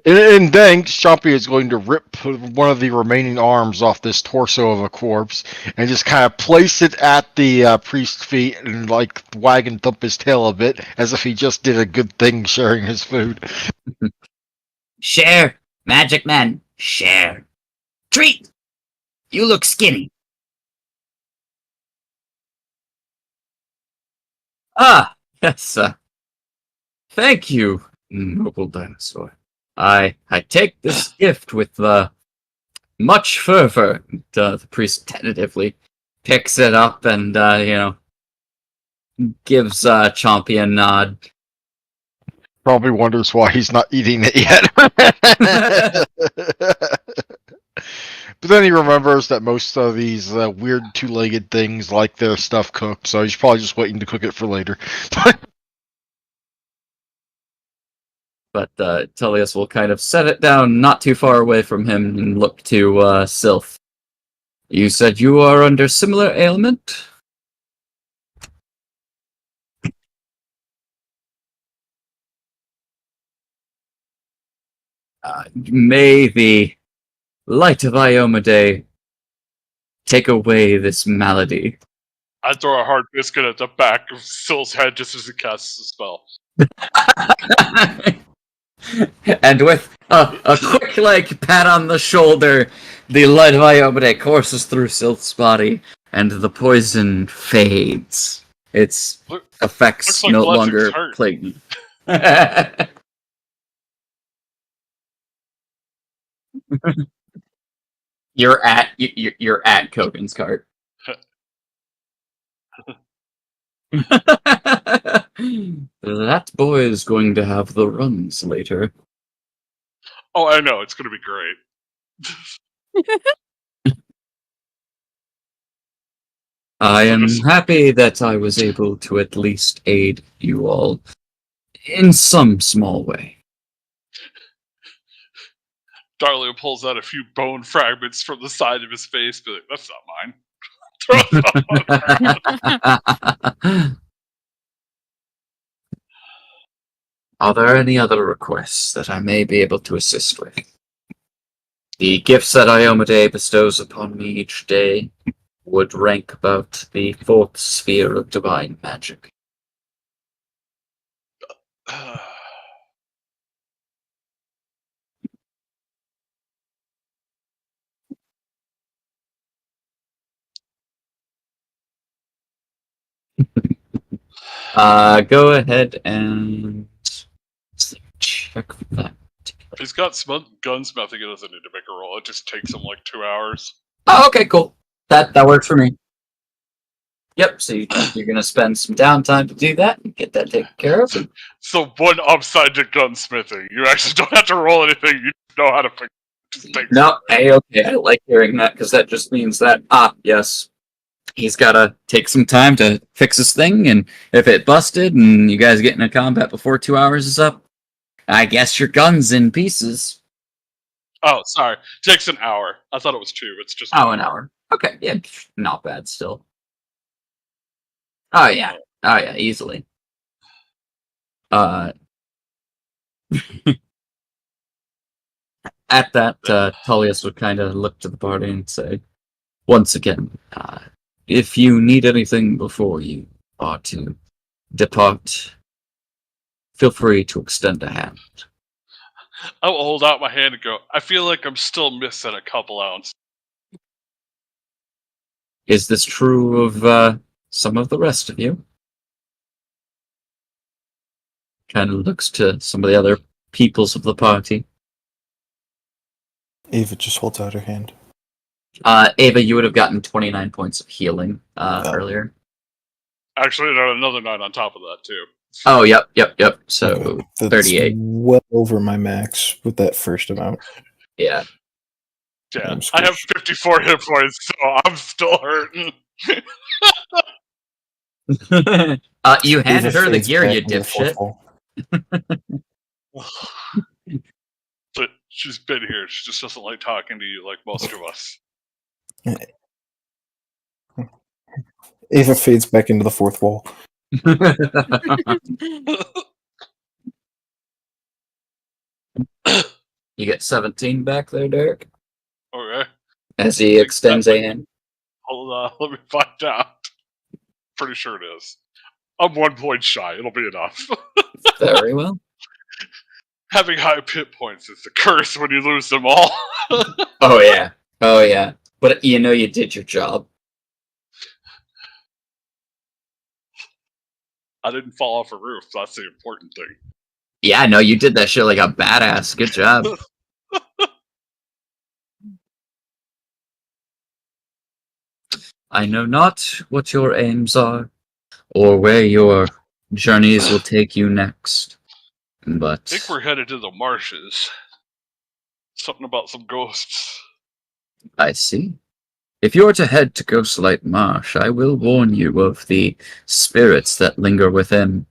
in thanks, Chompy is going to rip one of the remaining arms off this torso of a corpse and just kind of place it at the priest's feet and like wag and thump his tail a bit as if he just did a good thing sharing his food. Share, magic man, share. Treat! You look skinny. Ah, yes, thank you, noble dinosaur. I take this gift with much fervor. The priest tentatively picks it up and gives Chompy a nod. Probably wonders why he's not eating it yet. But then he remembers that most of these weird two-legged things like their stuff cooked, so he's probably just waiting to cook it for later. But Tullius will kind of set it down not too far away from him and look to Sylph. You said you are under similar ailment? May the light of Iomade take away this malady. I throw a hard biscuit at the back of Syl's head just as he casts the spell. And with a quick pat on the shoulder, the light of Iomade courses through Sylph's body, and the poison fades. Its effects like no Legends longer hurt. plague me. You're at Kogan's cart. That boy is going to have the runs later. Oh, I know, it's gonna be great. I am happy that I was able to at least aid you all in some small way. Darlio pulls out a few bone fragments from the side of his face, be like, that's not mine. Throw them on. Are there any other requests that I may be able to assist with? The gifts that Iomade bestows upon me each day would rank about the 4th sphere of divine magic. Go ahead and check that. If he's got gunsmithing, he doesn't need to make a roll. It just takes him like 2 hours. Oh, okay, cool. That works for me. Yep, so you're going to spend some downtime to do that and get that taken care of. So one upside to gunsmithing. You actually don't have to roll anything. You know how to fix it. No, hey, okay, I like hearing that because that just means that, yes, he's got to take some time to fix his thing, and if it busted and you guys get into combat before 2 hours is up, I guess your gun's in pieces. Oh, sorry. It takes an hour. I thought it was 2. It's just an hour. Okay, yeah, not bad still. Oh yeah, easily. At that, Tullius would kind of look to the party and say, once again, if you need anything before you are to depart, feel free to extend a hand. I will hold out my hand and go, I feel like I'm still missing a couple ounces. Is this true of some of the rest of you? Kind of looks to some of the other peoples of the party. Ava just holds out her hand. Ava, you would have gotten 29 points of healing earlier. Actually, no, another 9 on top of that, too. Oh, yep. So, Okay. That's 38. well over my max with that first amount. Yeah. Yeah, I have 54 hit points, so I'm still hurting. You handed Ava her the fades gear, back you into the dipshit. football. But she's been here. She just doesn't like talking to you like most of us. Ava fades back into the fourth wall. You get 17 back there, Derek, Okay. as he extends a hand. Hold on, let me find out. Pretty sure it is. I'm 1 point shy. It'll be enough. Very well. Having high pit points is the curse when you lose them all. Oh yeah. Oh yeah. But you know you did your job. I didn't fall off a roof. That's the important thing. Yeah, no, you did that shit like a badass. Good job. I know not what your aims are, or where your journeys will take you next, I but think we're headed to the marshes. Something about some ghosts. I see. If you are to head to Ghostlight Marsh, I will warn you of the spirits that linger within.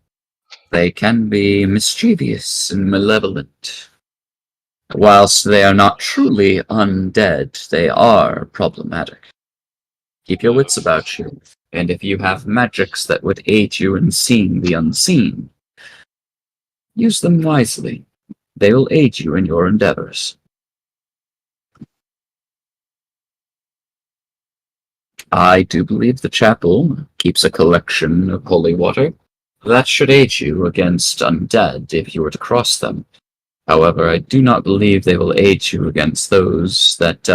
They can be mischievous and malevolent. Whilst they are not truly undead, they are problematic. Keep your wits about you, and if you have magics that would aid you in seeing the unseen, use them wisely. They will aid you in your endeavors. I do believe the chapel keeps a collection of holy water. That should aid you against undead if you were to cross them. However, I do not believe they will aid you against those that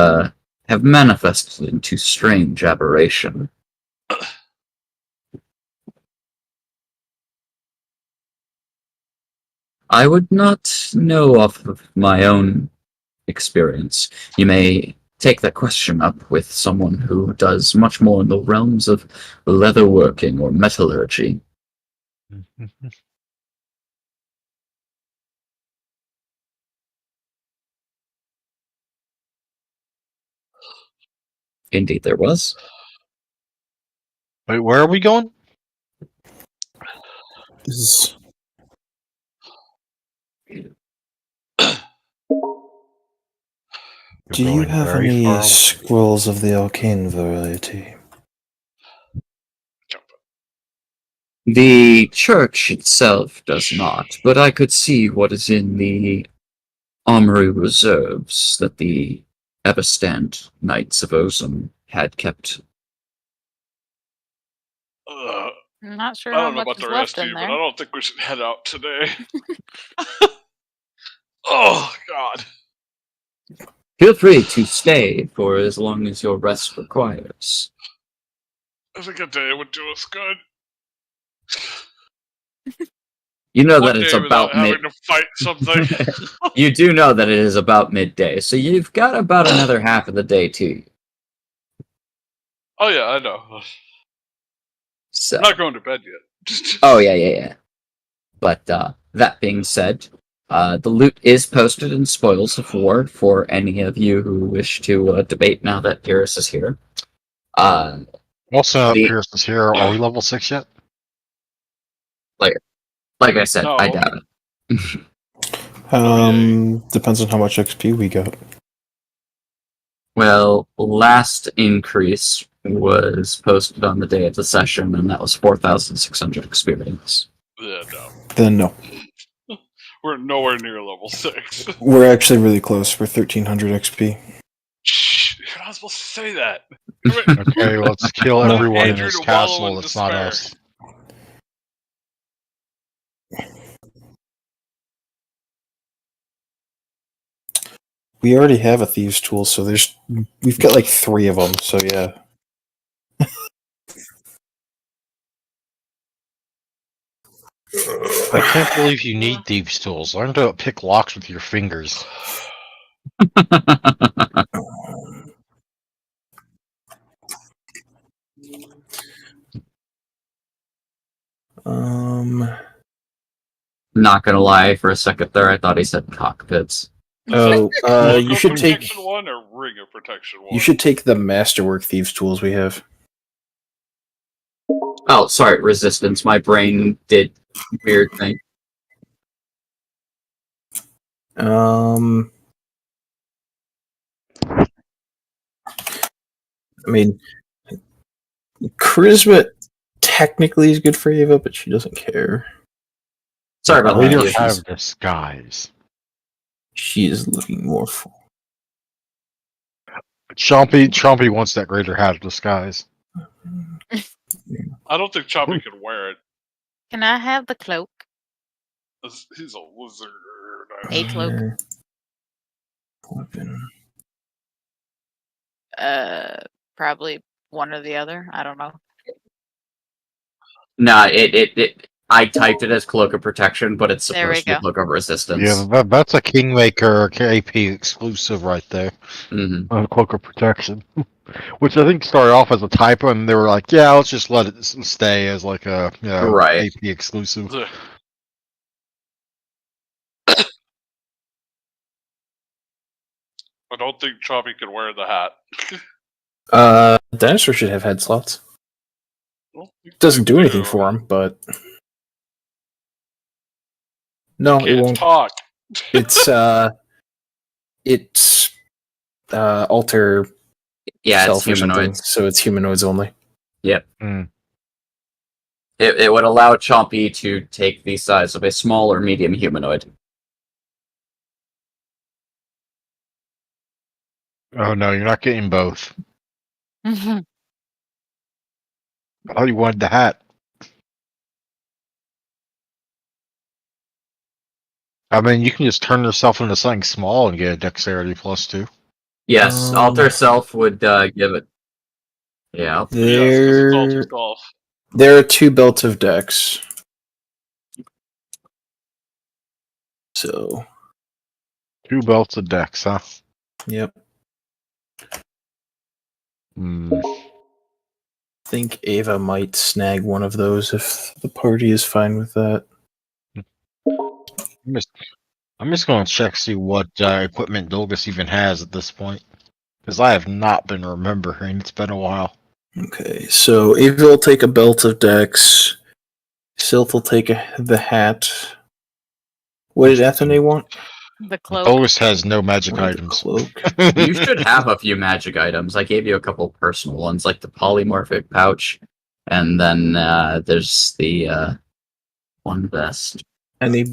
have manifested into strange aberration. I would not know off of my own experience. You may take that question up with someone who does much more in the realms of leatherworking or metallurgy. Indeed, there was. Wait, where are we going? Is You're Do you going have very any far away. scrolls of the arcane variety? The church itself does not, but I could see what is in the armory reserves that the Everstand Knights of Ozum had kept. Uh, I'm not sure I how don't know much about is the rest left of in you, but I there. don't think we should head out today. Oh, God. Feel free to stay for as long as your rest requires. I think a day would do us good. You know One that it's day without about mid. having to fight something. You do know that it is about midday, so you've got about another half of the day too. Oh, yeah, I know. So. I'm not going to bed yet. Oh yeah. But that being said, the loot is posted in Spoils of War for any of you who wish to debate now that Pyrrhus is here. Also, The- Pierce is here. Are we level 6 yet? Like I said, No. I doubt it. Depends on how much XP we got. Well, last increase was posted on the day of the session, and that was 4,600 experience. Yeah, no. Then no. We're nowhere near level 6. We're actually really close. We're 1300 XP. Shh, you're not supposed to say that. Come here. Okay, let's kill Allow everyone in Andrew this to wallow castle in that's not despair. us. We already have a thieves tool, so we've got like 3 of them. So yeah. I can't believe you need thieves' tools. Learn to pick locks with your fingers. Not gonna lie, for a second there, I thought he said cockpits. Oh, Local you should take protection 1 or ring of protection 1? you should take the masterwork thieves tools we have. Oh, sorry, resistance. My brain did weird thing. I mean, charisma technically is good for Ava, but she doesn't care. Sorry about Raider that. Raider Eve. have disguise. She is looking more for. Chompy wants that Raider hat of disguise. I don't think Choppy can wear it. Can I have the cloak? He's a wizard. A cloak. Weapon. Probably one or the other. I don't know. Nah, I typed it as Cloak of Protection, but it's There we supposed to be go. Cloak of Resistance. Yeah, that's a Kingmaker AP exclusive right there. Mm-hmm. Cloak of Protection. Which I think started off as a typo, and they were like, yeah, let's just let it stay as like a Right. AP exclusive. Ugh. I don't think Choppy can wear the hat. Dinosaur should have head slots. Well, you Doesn't do anything do. for him, but no, it Can't won't. talk. It's alter Yeah, it's self or something, humanoids. so it's humanoids only. Mm. It would allow Chompy to take the size of a small or medium humanoid. Oh no, you're not getting both. I thought you wanted the hat. I mean, you can just turn yourself into something small and get a dexterity +2. Yes, alter self would give it. Yeah. Yes, because it's all There, just golf. there are 2 belts of dex. So, 2 belts of dex, huh? yep. Hmm. I think Ava might snag one of those if the party is fine with that. I'm just going to check see what equipment Dolgus even has at this point, because I have not been remembering. It's been a while. Okay, so Ava will take a belt of dex. Sylph will take the hat. What did Athene want? The cloak. Dolgus has no magic Or the items. cloak. You should have a few magic items. I gave you a couple personal ones, like the polymorphic pouch, and then there's the one vest. Any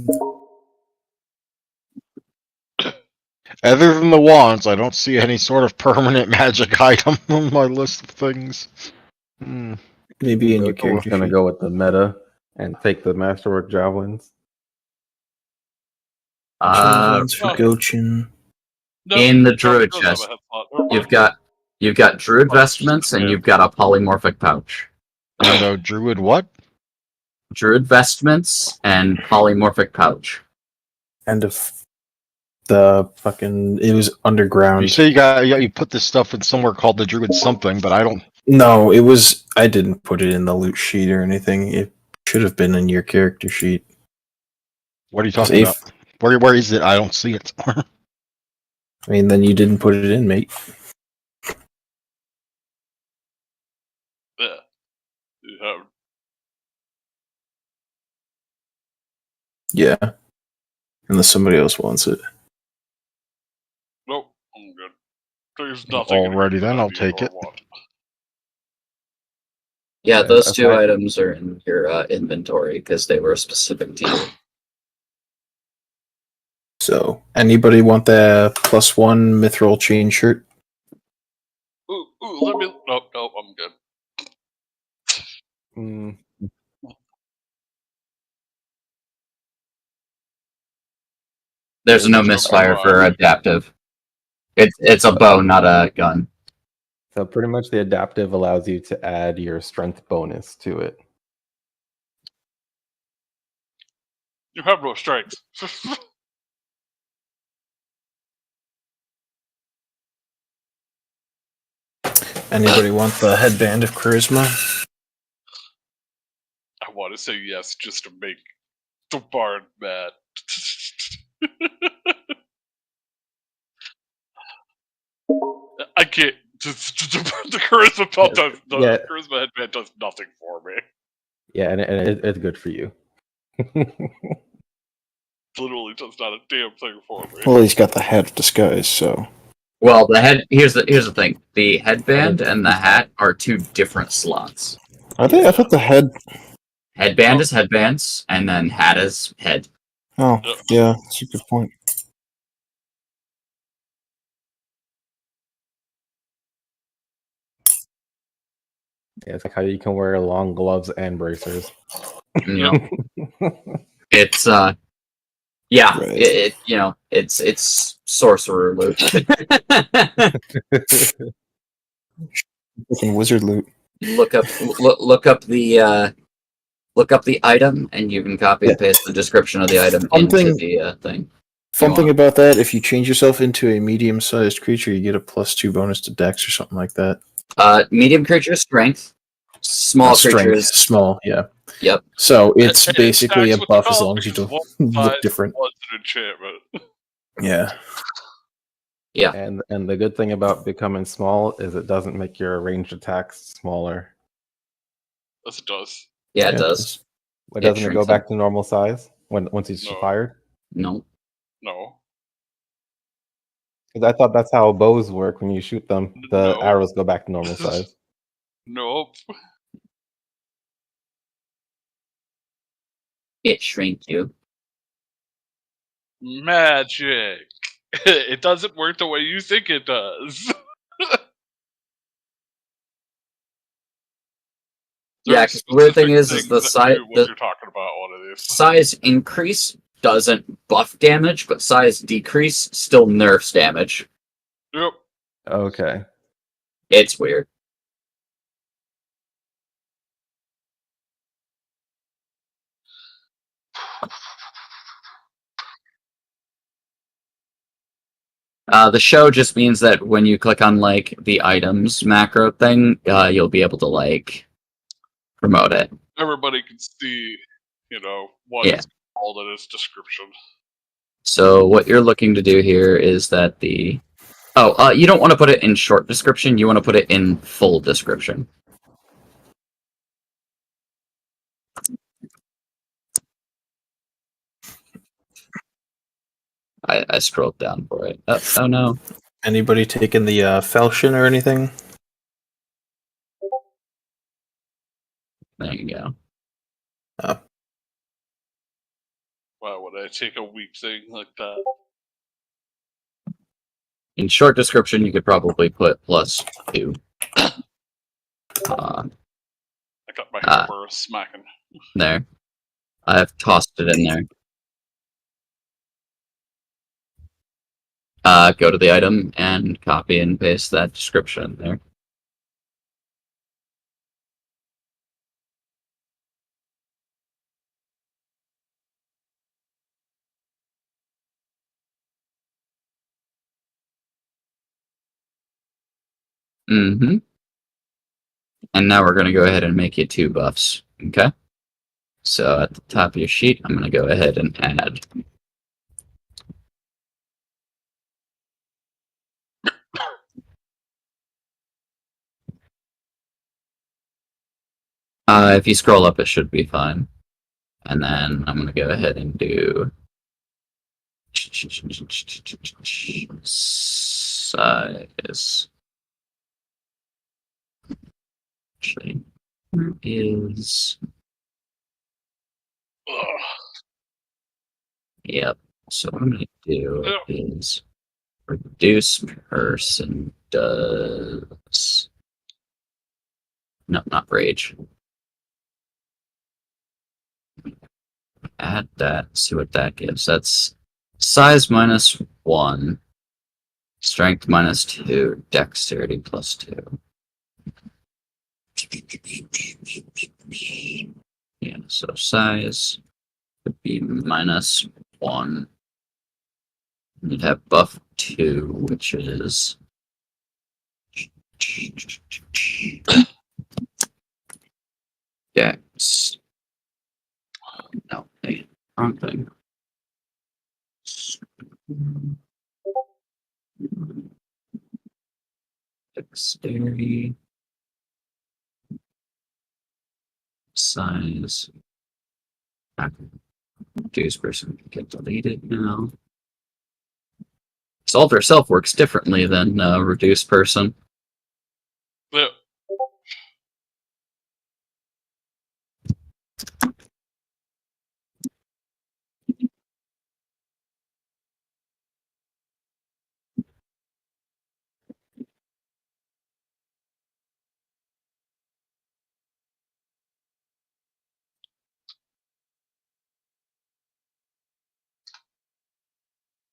Other than the wands, I don't see any sort of permanent magic item on my list of things. Hmm. maybe in your We're character gonna sheet. go with the meta and take the masterwork javelins. Javelins for oh. Gochin. No, In the Choppy druid does have a chest, head slot. Never mind. you've got druid Oh, vestments, and yeah. you've got a polymorphic pouch. And druid what? Druid vestments and polymorphic pouch. And of the fucking, it was underground. You say you put this stuff in somewhere called the druid something, but I don't. No, it was. I didn't put it in the loot sheet or anything. It should have been in your character sheet. What are you 'Cause talking if- about? Where is it? I don't see it. I mean, then you didn't put it in, mate. Yeah. You have Yeah. Unless somebody else wants it. nope. I'm good. There's nothing. in Alrighty here then, that I I'll need take or it. want. Yeah, Yeah, those 2 aside- items are in your inventory because they were specific to you. So, anybody want the +1 mithril chain shirt? Ooh, let me. Nope, I'm good. Mm, There's no There's no misfire misfire. for adaptive. It's a bow, not a gun. so pretty much the adaptive allows you to add your strength bonus to it. You have no strength. Anybody want the headband of charisma? I want to say yes just to make the bard mad. I can't. The charisma belt does. The Yeah. charisma headband does nothing for me. Yeah, and it's good for you. Literally does not a damn thing for me. Well, he's got the hat of disguise, so Well, the head. Here's the thing. The headband and the hat are 2 different slots. I think I thought the head. Headband Oh. is headbands, and then hat is head. Oh, Yep. yeah, that's a good point. Yeah, it's like how you can wear long gloves and bracers. You know, it's yeah, Right. it's sorcerer loot. Fucking wizard loot. look up the item, and you can copy and paste the description of the item into Something- the thing. Fun You thing want. about that, if you change yourself into a medium-sized creature, you get a +2 bonus to Dex or something like that. Medium creature strength, small Strength, creatures. small, yeah. Yep. So it's And it basically a stacks with the buff as health long as you because don't one look size different. was an enchantment. Yeah. Yeah. And the good thing about becoming small is it doesn't make your ranged attacks smaller. Yes, it does. Yeah, it does. But It doesn't it go shrinks back to normal size once he's No. fired? No. No. Because I thought that's how bows work. When you shoot them, the No. arrows go back to normal size. Nope. It shrinks you. Magic. It doesn't work the way you think it does. Yeah, There's 'cause the weird thing specific is the things that size do what you're talking about one of these. size increase doesn't buff damage, but size decrease still nerfs damage. Yep. Okay. It's weird. The show just means that when you click on like the items macro thing, you'll be able to like promote it. Everybody can see, what Yeah. is called in its description. So what you're looking to do here is that you don't want to put it in short description. You want to put it in full description. I scrolled down for it. Oh no. Anybody taking the falchion or anything? There you go. Why would I take a weak thing like that? In short description, you could probably put +2. I got my hammer smacking. There. I've tossed it in there. Go to the item and copy and paste that description there. Mm-hmm. And now we're going to go ahead and make you 2 buffs. Okay? So at the top of your sheet, I'm going to go ahead and add. If you scroll up, it should be fine. And then I'm going to go ahead and do size. Actually, where is... Ugh. Yep. So what I'm going to do is reduce person does... No, not rage. Add that, see what that gives. That's size -1, strength -2, dexterity +2. Yeah, so size would be -1. You'd have buff 2, which is dex. No, hey, wrong thing. Dexterity. Size. Reduce person get deleted now. Alter Self works differently than Reduce Person. Yeah.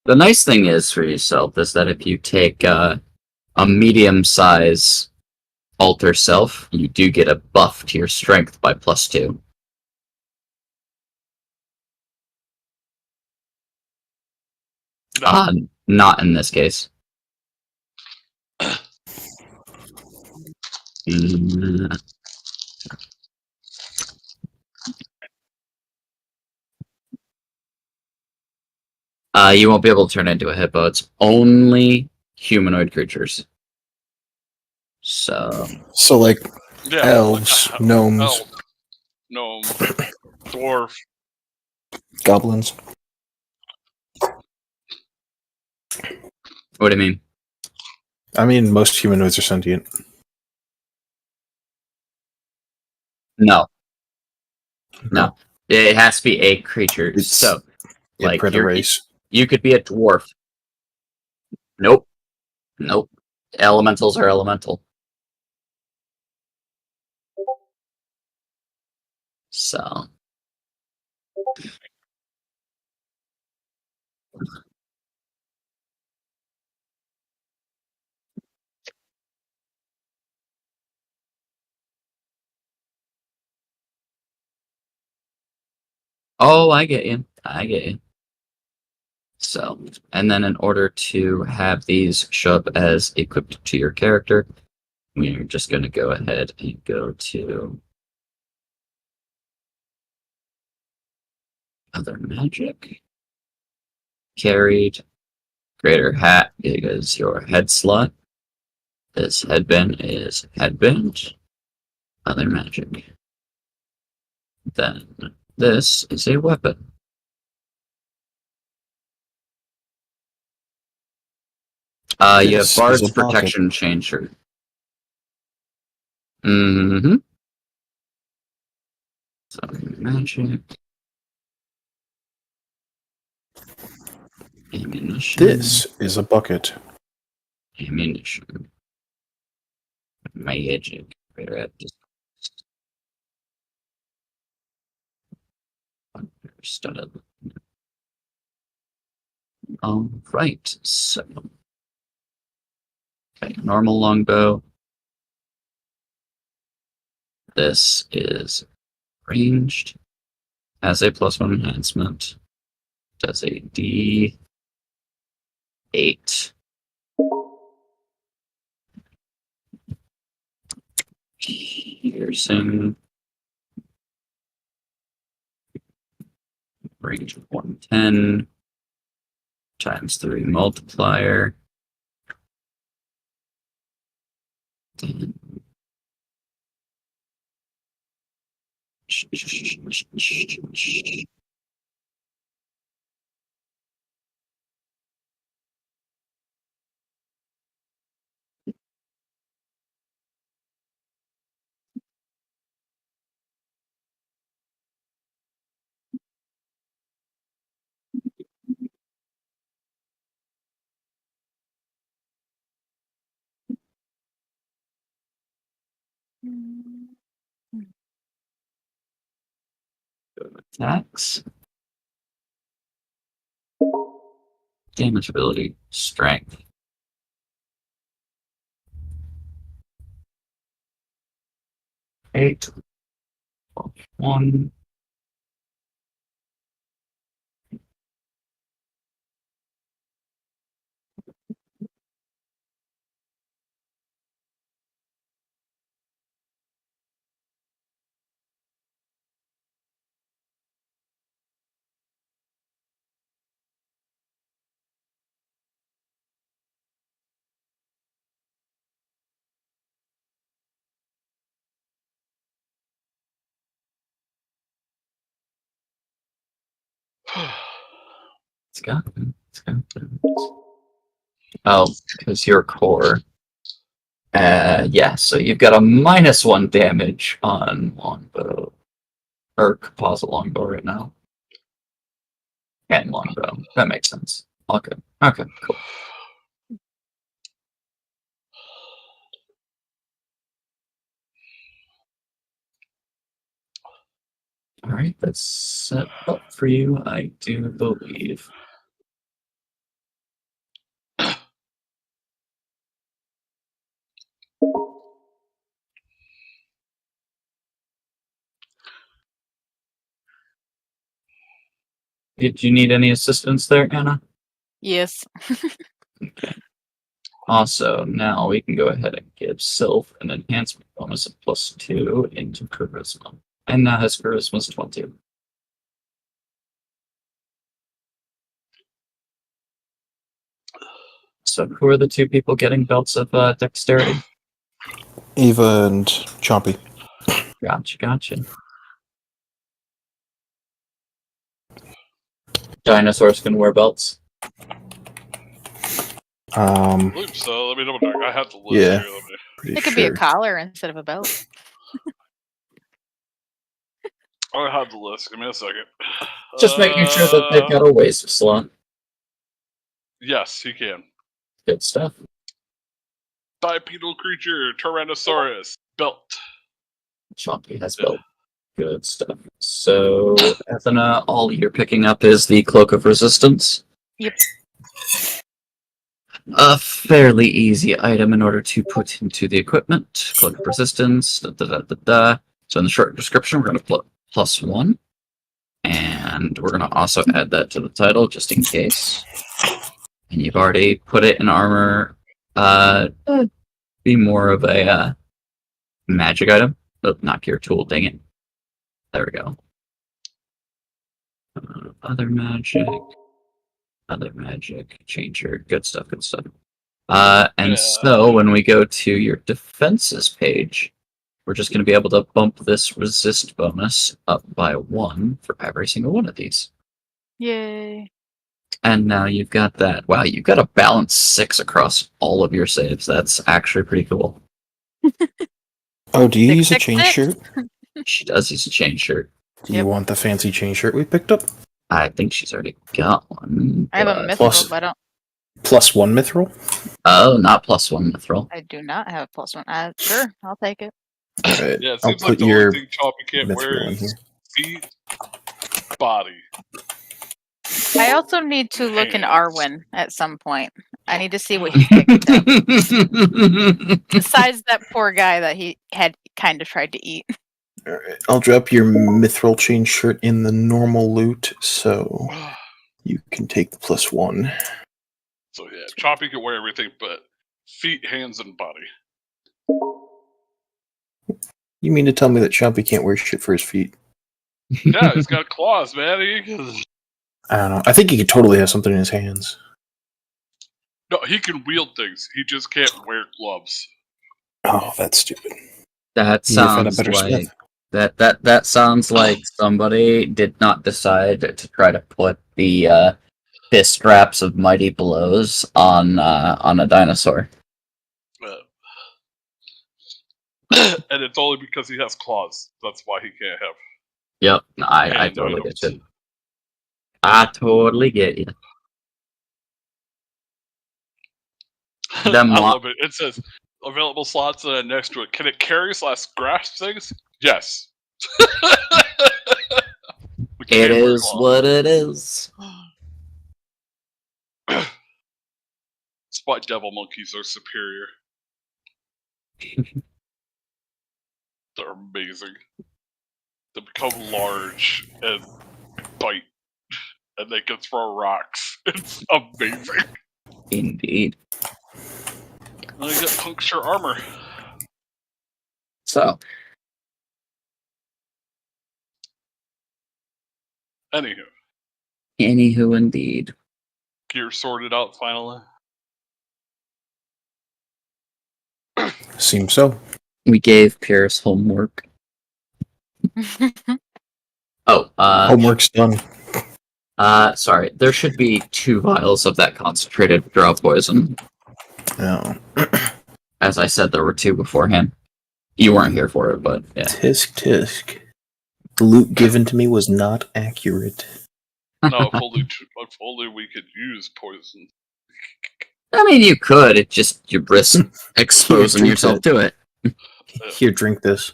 The nice thing is for yourself is that if you take a medium size Alter Self, you do get a buff to your strength by +2. No. Not in this case. Mm. You won't be able to turn into a hippo. It's only humanoid creatures. So like Yeah. elves, gnomes, Elf, gnome, dwarf. goblins. what do you mean? I mean, most humanoids are sentient. No. No. It has to be a creature. It's So like predator race. you could be a dwarf. Nope. Elementals are elemental. So oh, I get you. So, and then in order to have these show up as equipped to your character, we're just going to go ahead and go to other magic. Carried. Greater hat is your head slot. This headband is headband. Other magic. Then this is a weapon. You have This is Bard's a pocket. Protection Changer. Mm-hmm. So magic. Ammunition. This is a bucket. Ammunition. Magic. Greater at studded. Right. So, okay, normal longbow. This is ranged. Has a +1 enhancement. Does a D8. Piercing. Range of 110. ×3 multiplier. Then attacks. Damage ability. Strength. 8. 1. It's got Oh, because you're core. Yeah, so you've got a -1 damage on longbow. Or composite longbow right now. And longbow. That makes sense. Okay. Okay, cool. Alright, that's set up for you, I do believe. Did you need any assistance there, Anna? Yes. Okay. Also, now we can go ahead and give Sylph an enhancement bonus of +2 into Charisma. And now has Charisma's 20. So who are the two people getting belts of dexterity? Eva and Chompy. Gotcha. Dinosaurs can wear belts. I believe so. Let me double check. I have the list Yeah. here. Let me... Pretty It could sure. be a collar instead of a belt. I have the list. Give me a second. Just making sure that they've got a waist slot. Yes, he can. Good stuff. Bipedal creature, Tyrannosaurus, belt. Chompy has belt. Good stuff. So, Ethna, all you're picking up is the Cloak of Resistance. Yep. A fairly easy item in order to put into the equipment. Cloak of Resistance. So in the short description, we're going to put +1. And we're going to also add that to the title, just in case. And you've already put it in armor. Be more of a magic item. Oh, not gear tool, dang it. There we go. Other magic, changer, good stuff. So when we go to your defenses page, we're just going to be able to bump this resist bonus up by 1 for every single one of these. Yay. And now you've got that. Wow, you've got a balance 6 across all of your saves. That's actually pretty cool. Oh, do you use a 666? chain shirt? She does use a chain shirt. Do you want the fancy chain shirt we picked up? I think she's already got one. I have a but- mithril, plus- but I don't. +1 mithril? Oh, not +1 mithril. I do not have a +1. Sure, I'll take it. Alright, Yeah, it I'll seems like put the your only thing Choppy can't wear mithril in is here. feet, body. I also need to look in Hands. Arwen at some point. I need to see what he picked up. Besides that poor guy that he had kind of tried to eat. Alright, I'll drop your mithril chain shirt in the normal loot, so you can take the +1. So yeah, Choppy can wear everything but feet, hands, and body. You mean to tell me that Chompy can't wear shit for his feet? Yeah, he's got claws, man. He I don't know. I think he could totally have something in his hands. no, he can wield things. He just can't wear gloves. Oh, that's stupid. That You need to find a sounds better like smith. that sounds like somebody did not decide to try to put the fist straps of mighty blows on a dinosaur. And it's only because he has claws. That's why he can't have. Yep, I hand totally get items. you. I totally get you. I Them wa- love it. It says available slots next to it. Can it carry / grasp things? Yes. We It can't wear is gloves. what it is. That's why devil monkeys are superior. They're amazing. They become large and bite, and they can throw rocks. It's amazing. Indeed. And they get puncture armor. So, Anywho, indeed. gear sorted out finally. Seems so. We gave Pierce homework. Oh, Homework's done. Sorry. There should be 2 vials of that concentrated draw poison. Oh. As I said, there were 2 beforehand. You weren't here for it, but yeah. Tisk tisk. The loot given to me was not accurate. No, if only we could use poison. I mean, you could. It just you risk exposing drink yourself that. to it. Here, drink this.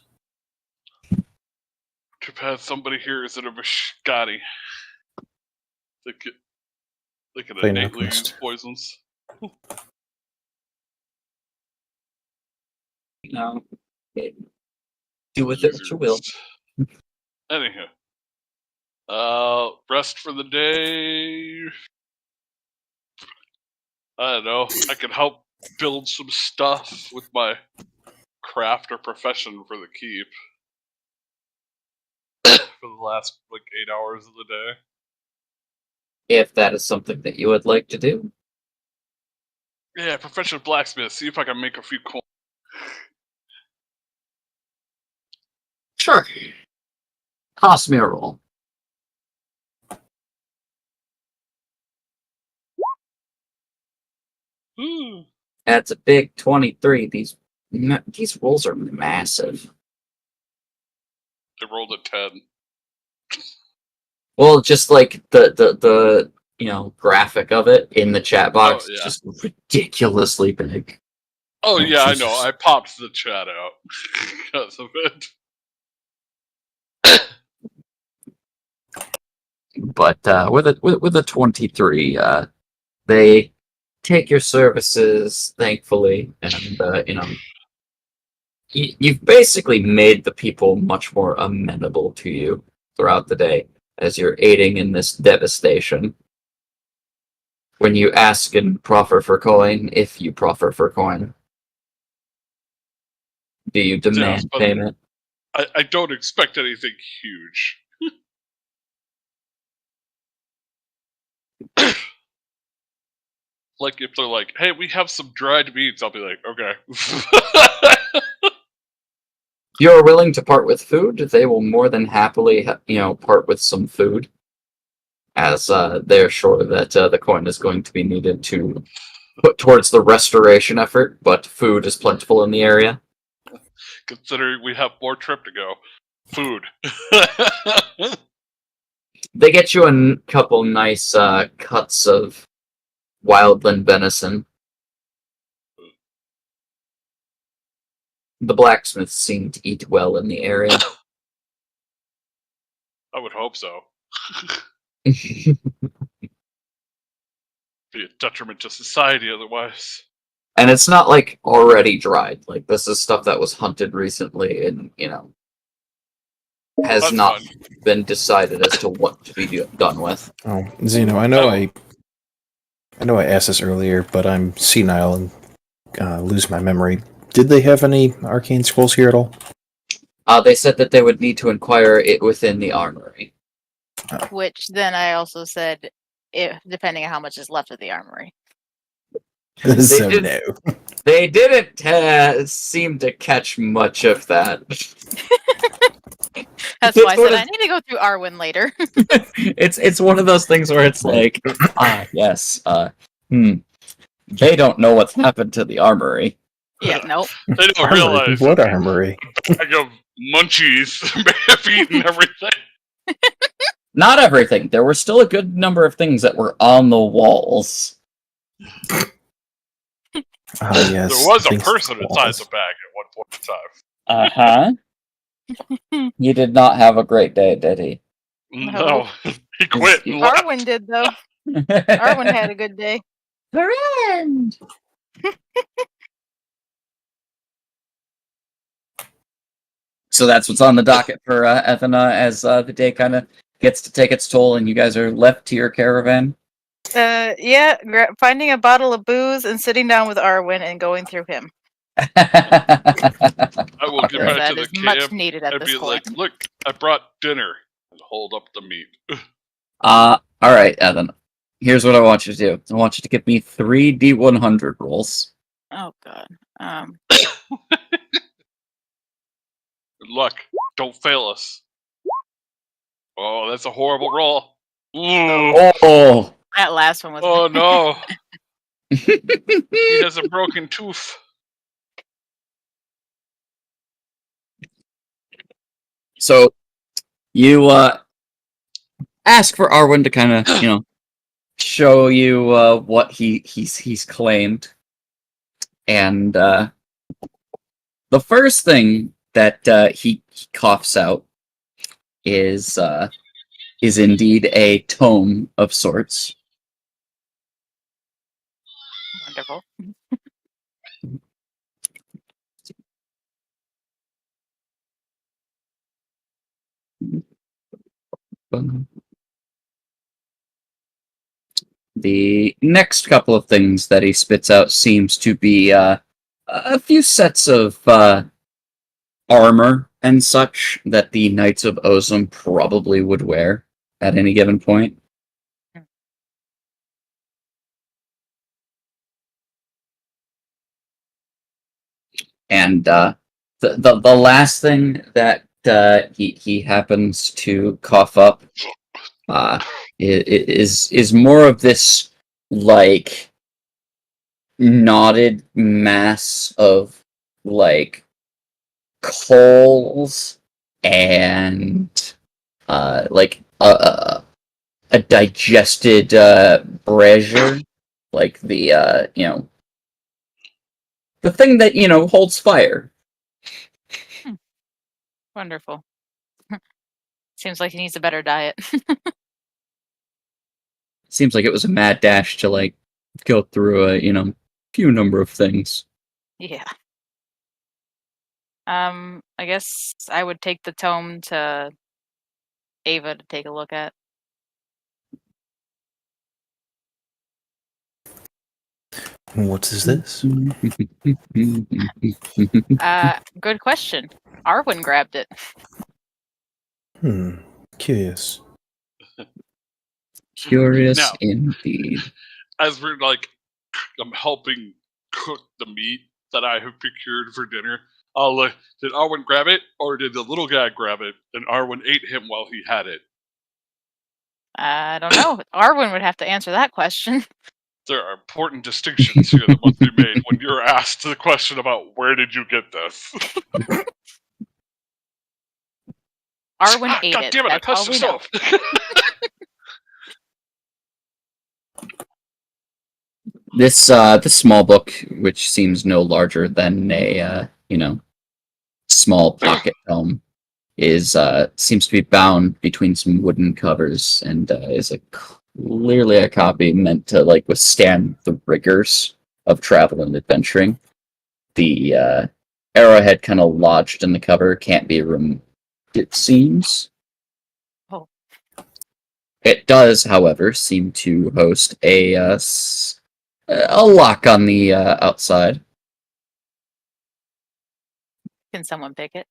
Too bad somebody here is in a biscotti. They can Play an innately use alchemist. poisons. No. Do with it what you will. Anywho. Rest for the day. I don't know. I can help build some stuff with my craft or profession for the keep. For the last, 8 hours of the day. If that is something that you would like to do. Yeah, professional blacksmith. See if I can make a few coins. Sure. Toss me a roll. That's a big 23. These rolls are massive. They rolled a 10. Well, just like the graphic of it in the chat box, yeah. just ridiculously big. Oh, yeah, I know. Jesus. I popped the chat out because of it. But with a 23, they take your services thankfully, and you've basically made the people much more amenable to you throughout the day as you're aiding in this devastation. When you ask and proffer for coin, if you proffer for coin, do you demand Yes, but payment? I don't expect anything huge. Like, if they're like, hey, we have some dried meats, I'll be like, okay. If you're willing to part with food, they will more than happily, part with some food, as they're sure that the coin is going to be needed to put towards the restoration effort, but food is plentiful in the area. Considering we have more trip to go. Food. They get you a couple nice cuts of wildland venison. The blacksmiths seem to eat well in the area. I would hope so. Be a detriment to society otherwise. And it's not like already dried. Like, this is stuff that was hunted recently and, has That's not fun. been decided as to what to be done with. Oh, Zeno, I know I asked this earlier, but I'm senile and lose my memory. Did they have any arcane scrolls here at all? They said that they would need to inquire it within the armory. Which then I also said, depending on how much is left of the armory. So did- no. They didn't seem to catch much of that. That's why I said I need to go through Arwen later. It's one of those things where it's like, yes, they don't know what's happened to the armory. Yeah, nope. They don't Armory? realize What that armory? the bag of munchies may have eaten everything. Not everything. There were still a good number of things that were on the walls. Ah, yes. There was a things person like inside walls. the bag at one point in time. Uh-huh. He did not have a great day, did he? No, he quit and left. Arwen did though. Arwen had a good day. Friend. So that's what's on the docket for Ethna as the day kind of gets to take its toll and you guys are left to your caravan. Yeah, finding a bottle of booze and sitting down with Arwen and going through him. I will get back That to the is much camp needed at and this be point. like, look, I brought dinner. And hold up the meat. All right, Evan. Here's what I want you to do. I want you to give me 3 D100 rolls. Oh god. Good luck. Don't fail us. Oh, that's a horrible roll. Ooh. Oh! That last one was. Oh no. He has a broken tooth. So, you ask for Arwen to kind of, show you what he's claimed, and the first thing that he coughs out is indeed a tome of sorts. Wonderful. The next couple of things that he spits out seems to be a few sets of armor and such that the Knights of Ozum probably would wear at any given point. And the last thing that he happens to cough up is more of this like knotted mass of like coals and like a digested brazier, like the the thing that holds fire. Wonderful. Seems like he needs a better diet. Seems like it was a mad dash to like go through a few number of things. Yeah. I guess I would take the tome to Ava to take a look at. What is this? Good question. Arwen grabbed it. Curious. Curious Now- indeed. As we're like, I'm helping cook the meat that I have procured for dinner. Did Arwen grab it, or did the little guy grab it and Arwen ate him while he had it? I don't know. Arwen would have to answer that question. There are important distinctions here that must be made when you're asked the question about where did you get this. Arwen ate God it. damn it! I That's all touched we know. myself. This small book, which seems no larger than a small pocket tome, is seems to be bound between some wooden covers and is clearly a copy meant to like withstand the rigors of travel and adventuring. The arrowhead kind of lodged in the cover can't be removed, it seems. Oh. It does, however, seem to host a lock on the outside. Can someone pick it?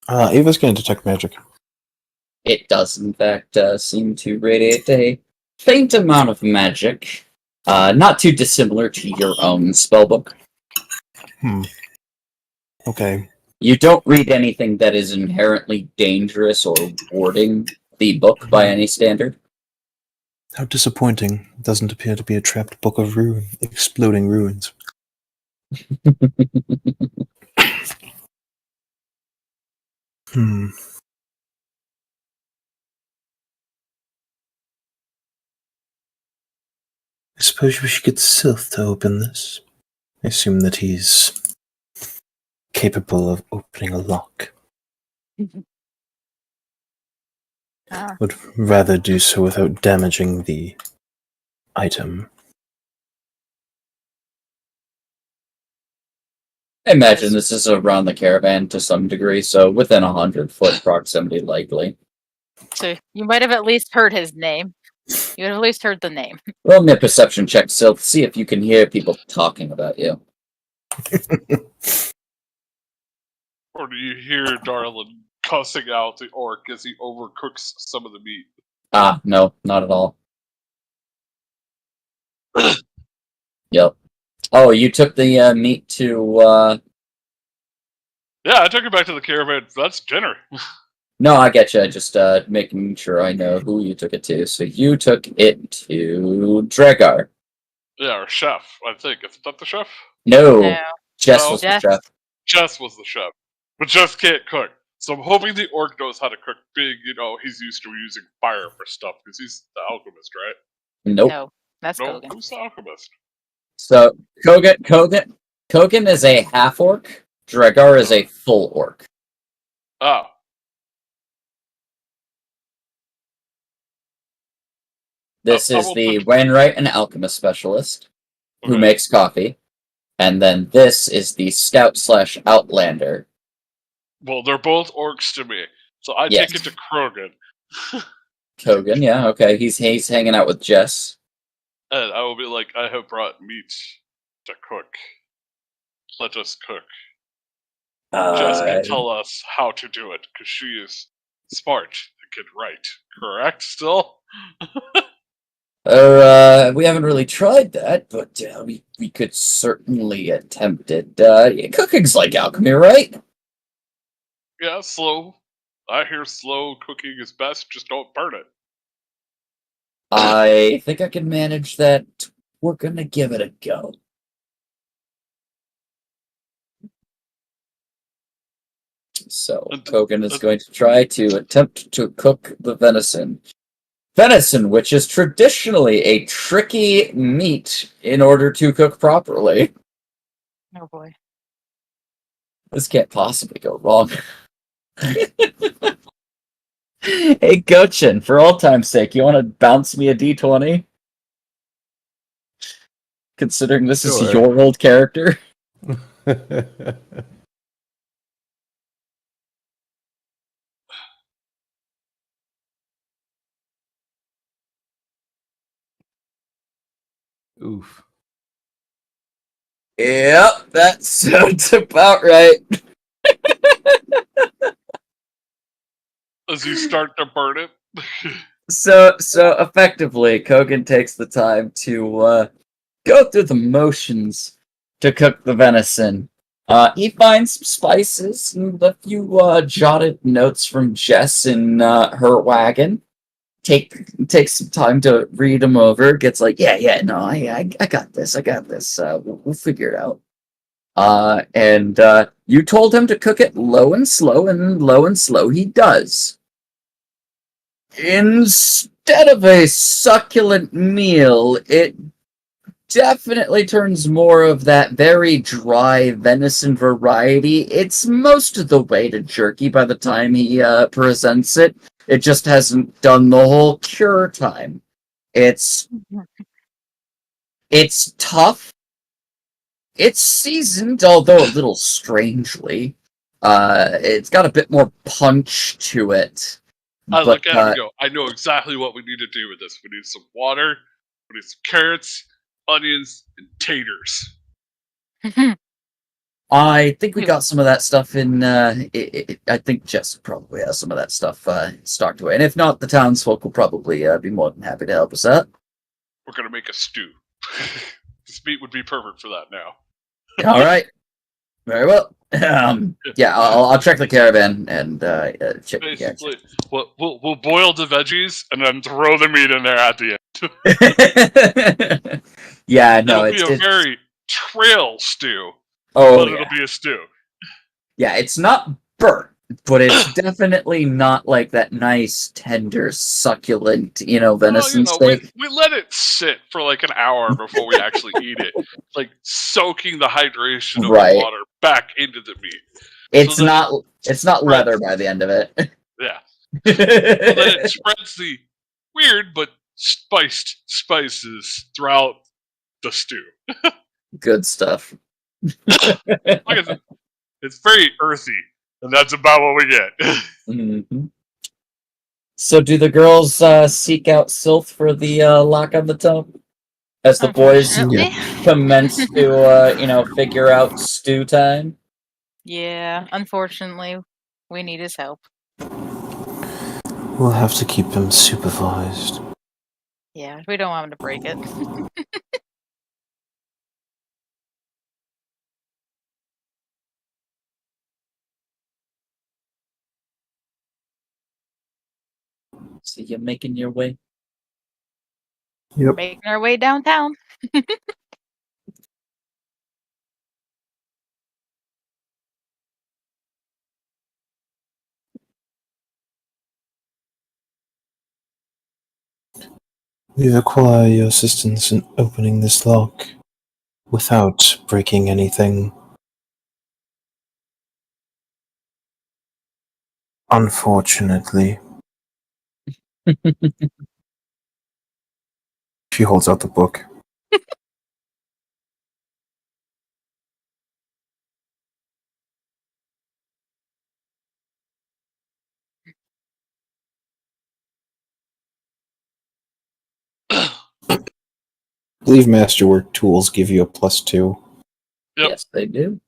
Ava's going to detect magic. It does, in fact, seem to radiate a faint amount of magic, not too dissimilar to your own spellbook. Okay. You don't read anything that is inherently dangerous or warding the book by any standard. How disappointing. It doesn't appear to be a trapped book of exploding ruins. I suppose we should get Sylph to open this. I assume that he's capable of opening a lock. Would rather do so without damaging the item. I imagine this is around the caravan to some degree, so within 100-foot proximity, likely. So you might have at least heard his name. You have at least heard the name. Roll me a perception check, Sylph. See if you can hear people talking about you. Or do you hear Darlin cussing out the orc as he overcooks some of the meat? No, not at all. Yep. Oh, you took the meat to. Yeah, I took it back to the caravan. That's dinner. No, I get you. Just making sure I know who you took it to. So you took it to Dregar. Yeah, our chef, I think. Is that the chef? No, No. Jess No. was the Jess. chef. Jess was the chef. But Jess can't cook. So I'm hoping the orc knows how to cook big, he's used to using fire for stuff, because he's the alchemist, right? Nope. No, that's No, Kogan. who's the alchemist? So Kogan is a half orc. Dregar is a full orc. Ah, This I is will the put- Wainwright and alchemist specialist who okay. makes coffee, and then this is the scout / outlander. Well, they're both orcs to me. So I Yes. take it to Krogan. Kogan, yeah, okay. He's hanging out with Jess. And I will be like, I have brought meat to cook. Let us cook. Jess can tell us how to do it, because she is smart and can write. Correct, still? We haven't really tried that, but we could certainly attempt it. Cooking's like alchemy, right? Yeah, slow. I hear slow cooking is best, just don't burn it. I think I can manage that. We're gonna give it a go. So Kogan is going to try to attempt to cook the venison. Venison, which is traditionally a tricky meat in order to cook properly. Oh boy. This can't possibly go wrong. Hey, Gochin, for all time's sake, you want to bounce me a d20? Considering this is Sure. your old character? Oof. Yep, that sounds about right. As you start to burn it. So effectively, Kogan takes the time to go through the motions to cook the venison. He finds some spices and a few jotted notes from Jess in her wagon. Takes some time to read them over. Gets like, no, I got this. We'll figure it out. And you told him to cook it low and slow he does. Instead of a succulent meal, it definitely turns more of that very dry venison variety. It's most of the way to jerky by the time he presents it. It just hasn't done the whole cure time. It's tough. It's seasoned, although a little strangely. It's got a bit more punch to it. I look at him and go, I know exactly what we need to do with this. We need some water, we need some carrots, onions, and taters. I think we got some of that stuff in. I think Jess probably has some of that stuff stocked away, and if not, the townsfolk will probably be more than happy to help us out. We're gonna make a stew. This meat would be perfect for that now. All right, very well. Yeah, I'll check the caravan and check the gas. Basically, we'll boil the veggies and then throw the meat in there at the end. Yeah, no, it'll be a very trail stew. Oh, but it'll be a stew. Yeah, it's not burnt, but it's definitely not like that nice, tender, succulent, venison steak. We let it sit for like an hour before we actually eat it, like soaking the hydration of the water back into the meat. It's not leather by the end of it. Yeah. So then it spreads the weird but spiced spices throughout the stew. Good stuff. Like I said, it's very earthy, and that's about what we get. Mm-hmm. So, do the girls seek out Sylph for the lock on the tub as the boys commence to figure out stew time? Yeah, unfortunately, we need his help. We'll have to keep him supervised. Yeah, we don't want him to break it. So you're making your way. Yep. Making our way downtown. We require your assistance in opening this lock without breaking anything. Unfortunately. She holds out the book. I believe Masterwork tools give you a +2. Yep. Yes, they do.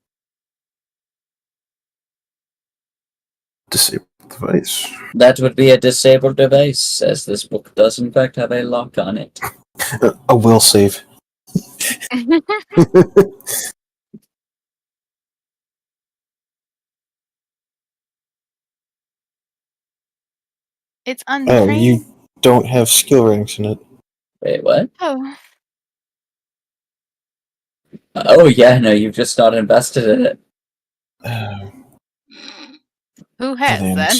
Disable device. That would be a disabled device, as this book does in fact have a lock on it. A will save. It's Oh, untrained. you don't have skill ranks in it. Wait, what? Oh, Oh yeah, no, you've just not invested in it. who has then?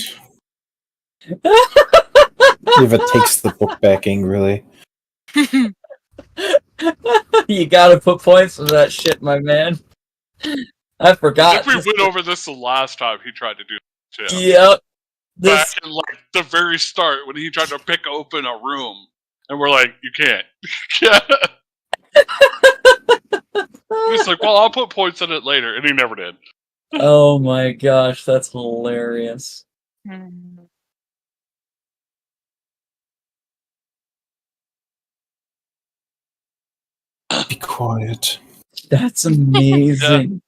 Eva takes the book back angrily. You gotta put points for that shit, my man. I I forgot. think we went over this the last time he tried to do it too. Yep. Back This in like the very start when he tried to pick open a room, and we're like, "You can't." He's like, "Well, I'll put points in it later," and he never did. Oh my gosh, that's hilarious. Be quiet. That's amazing.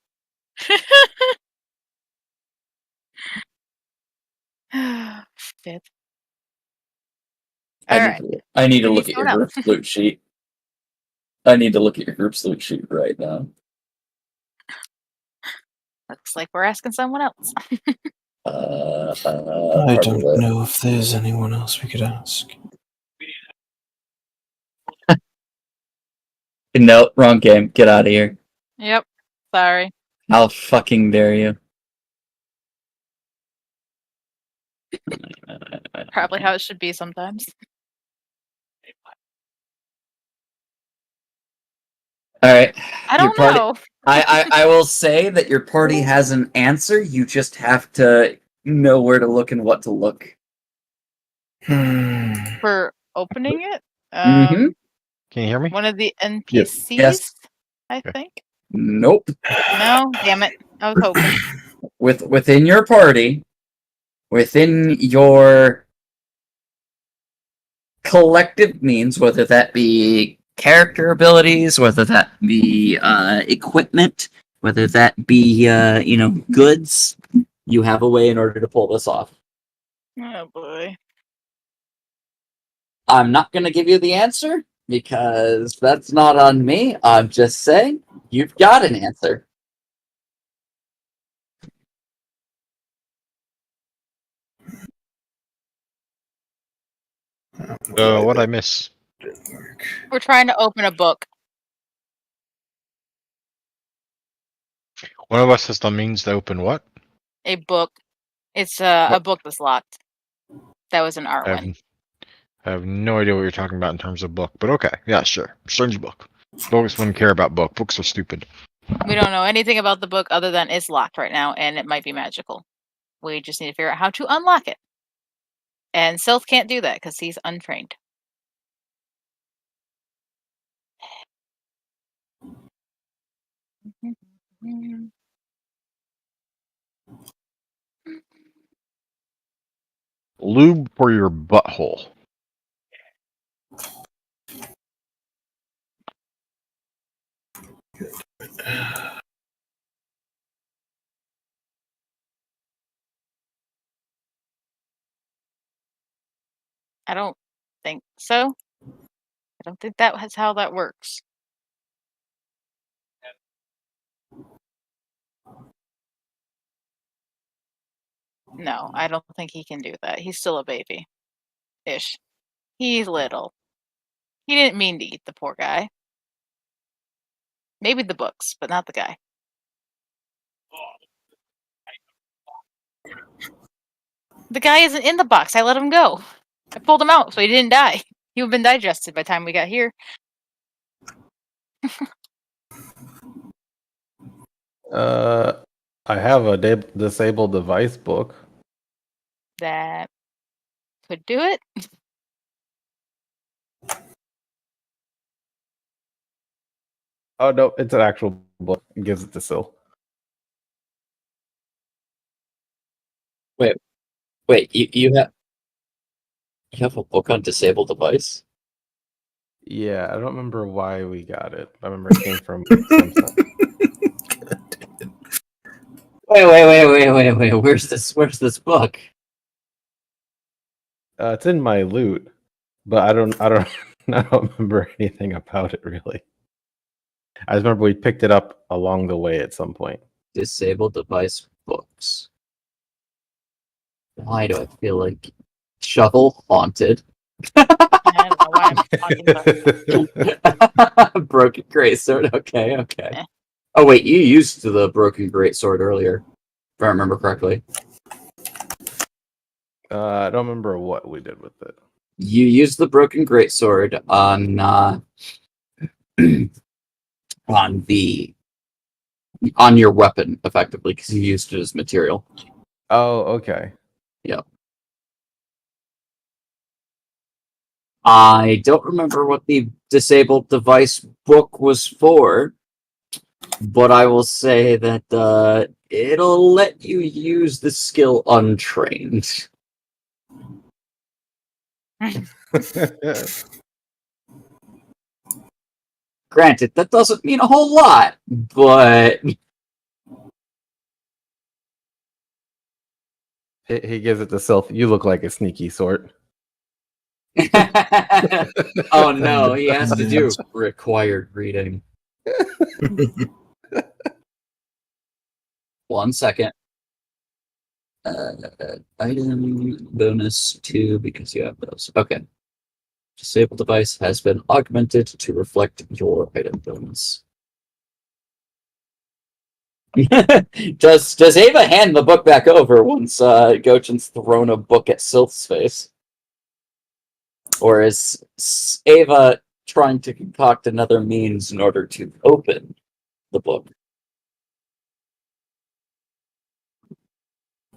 Fifth. I Alright. need to We need look at your someone group loot sheet. I need to look at your group's loot sheet right now. Looks like we're asking someone else. I don't know if there's anyone else we could ask. No, wrong game. Get out of here. Yep. Sorry. How fucking dare you? Probably how it should be sometimes. All right. I don't know. I will say that your party has an answer. You just have to know where to look and what to look. For opening it? Mhm. Can you hear me? One of the NPCs, Yes. I think. Nope. No, damn it. I was hoping. Within your party, within your collective means, whether that be character abilities, whether that be equipment, whether that be goods, you have a way in order to pull this off. Oh boy. I'm not going to give you the answer because that's not on me. I'm just saying you've got an answer. What'd I miss? We're trying to open a book. One of us has the means to open what? A book. It's a book that's locked. That was an I have, Arwen. I have no idea what you're talking about in terms of book, but okay. Yeah, sure. Strange book. Folks wouldn't care about book. Books are stupid. We don't know anything about the book other than it's locked right now and it might be magical. We just need to figure out how to unlock it. And Sylph can't do that because he's untrained. Lube for your butthole. I don't think so. I don't think that's how that works. No, I don't think he can do that. He's still a baby. Ish. He's little. He didn't mean to eat the poor guy. Maybe the books, but not the guy. The guy isn't in the box. I let him go. I pulled him out so he didn't die. He would have been digested by the time we got here. I have a disabled device book. That could do it. Oh no, it's an actual book. It gives it to Sil. Wait, you have a book on disabled device? Yeah, I don't remember why we got it. I remember it came from Samsung. Wait. Where's this book? It's in my loot, but I don't I don't remember anything about it really. I just remember we picked it up along the way at some point. Disabled device books. Why do I feel like shovel haunted? I don't know why I'm talking about. Broken greatsword. Okay. Eh. Oh wait, you used the broken greatsword earlier, if I remember correctly. I don't remember what we did with it. You used the broken greatsword on on your weapon, effectively, because you used it as material. Oh, okay. I don't remember what the disabled device book was for, but I will say that it'll let you use the skill untrained. Granted, that doesn't mean a whole lot, but he gives it to Sylph. You look like a sneaky sort. oh no, he has to do required reading. 1 second. Item bonus 2 because you have those. Okay. Disabled device has been augmented to reflect your item bonus. Does Ava hand the book back over once Gochen's thrown a book at Sylph's face? Or is Ava trying to concoct another means in order to open the book?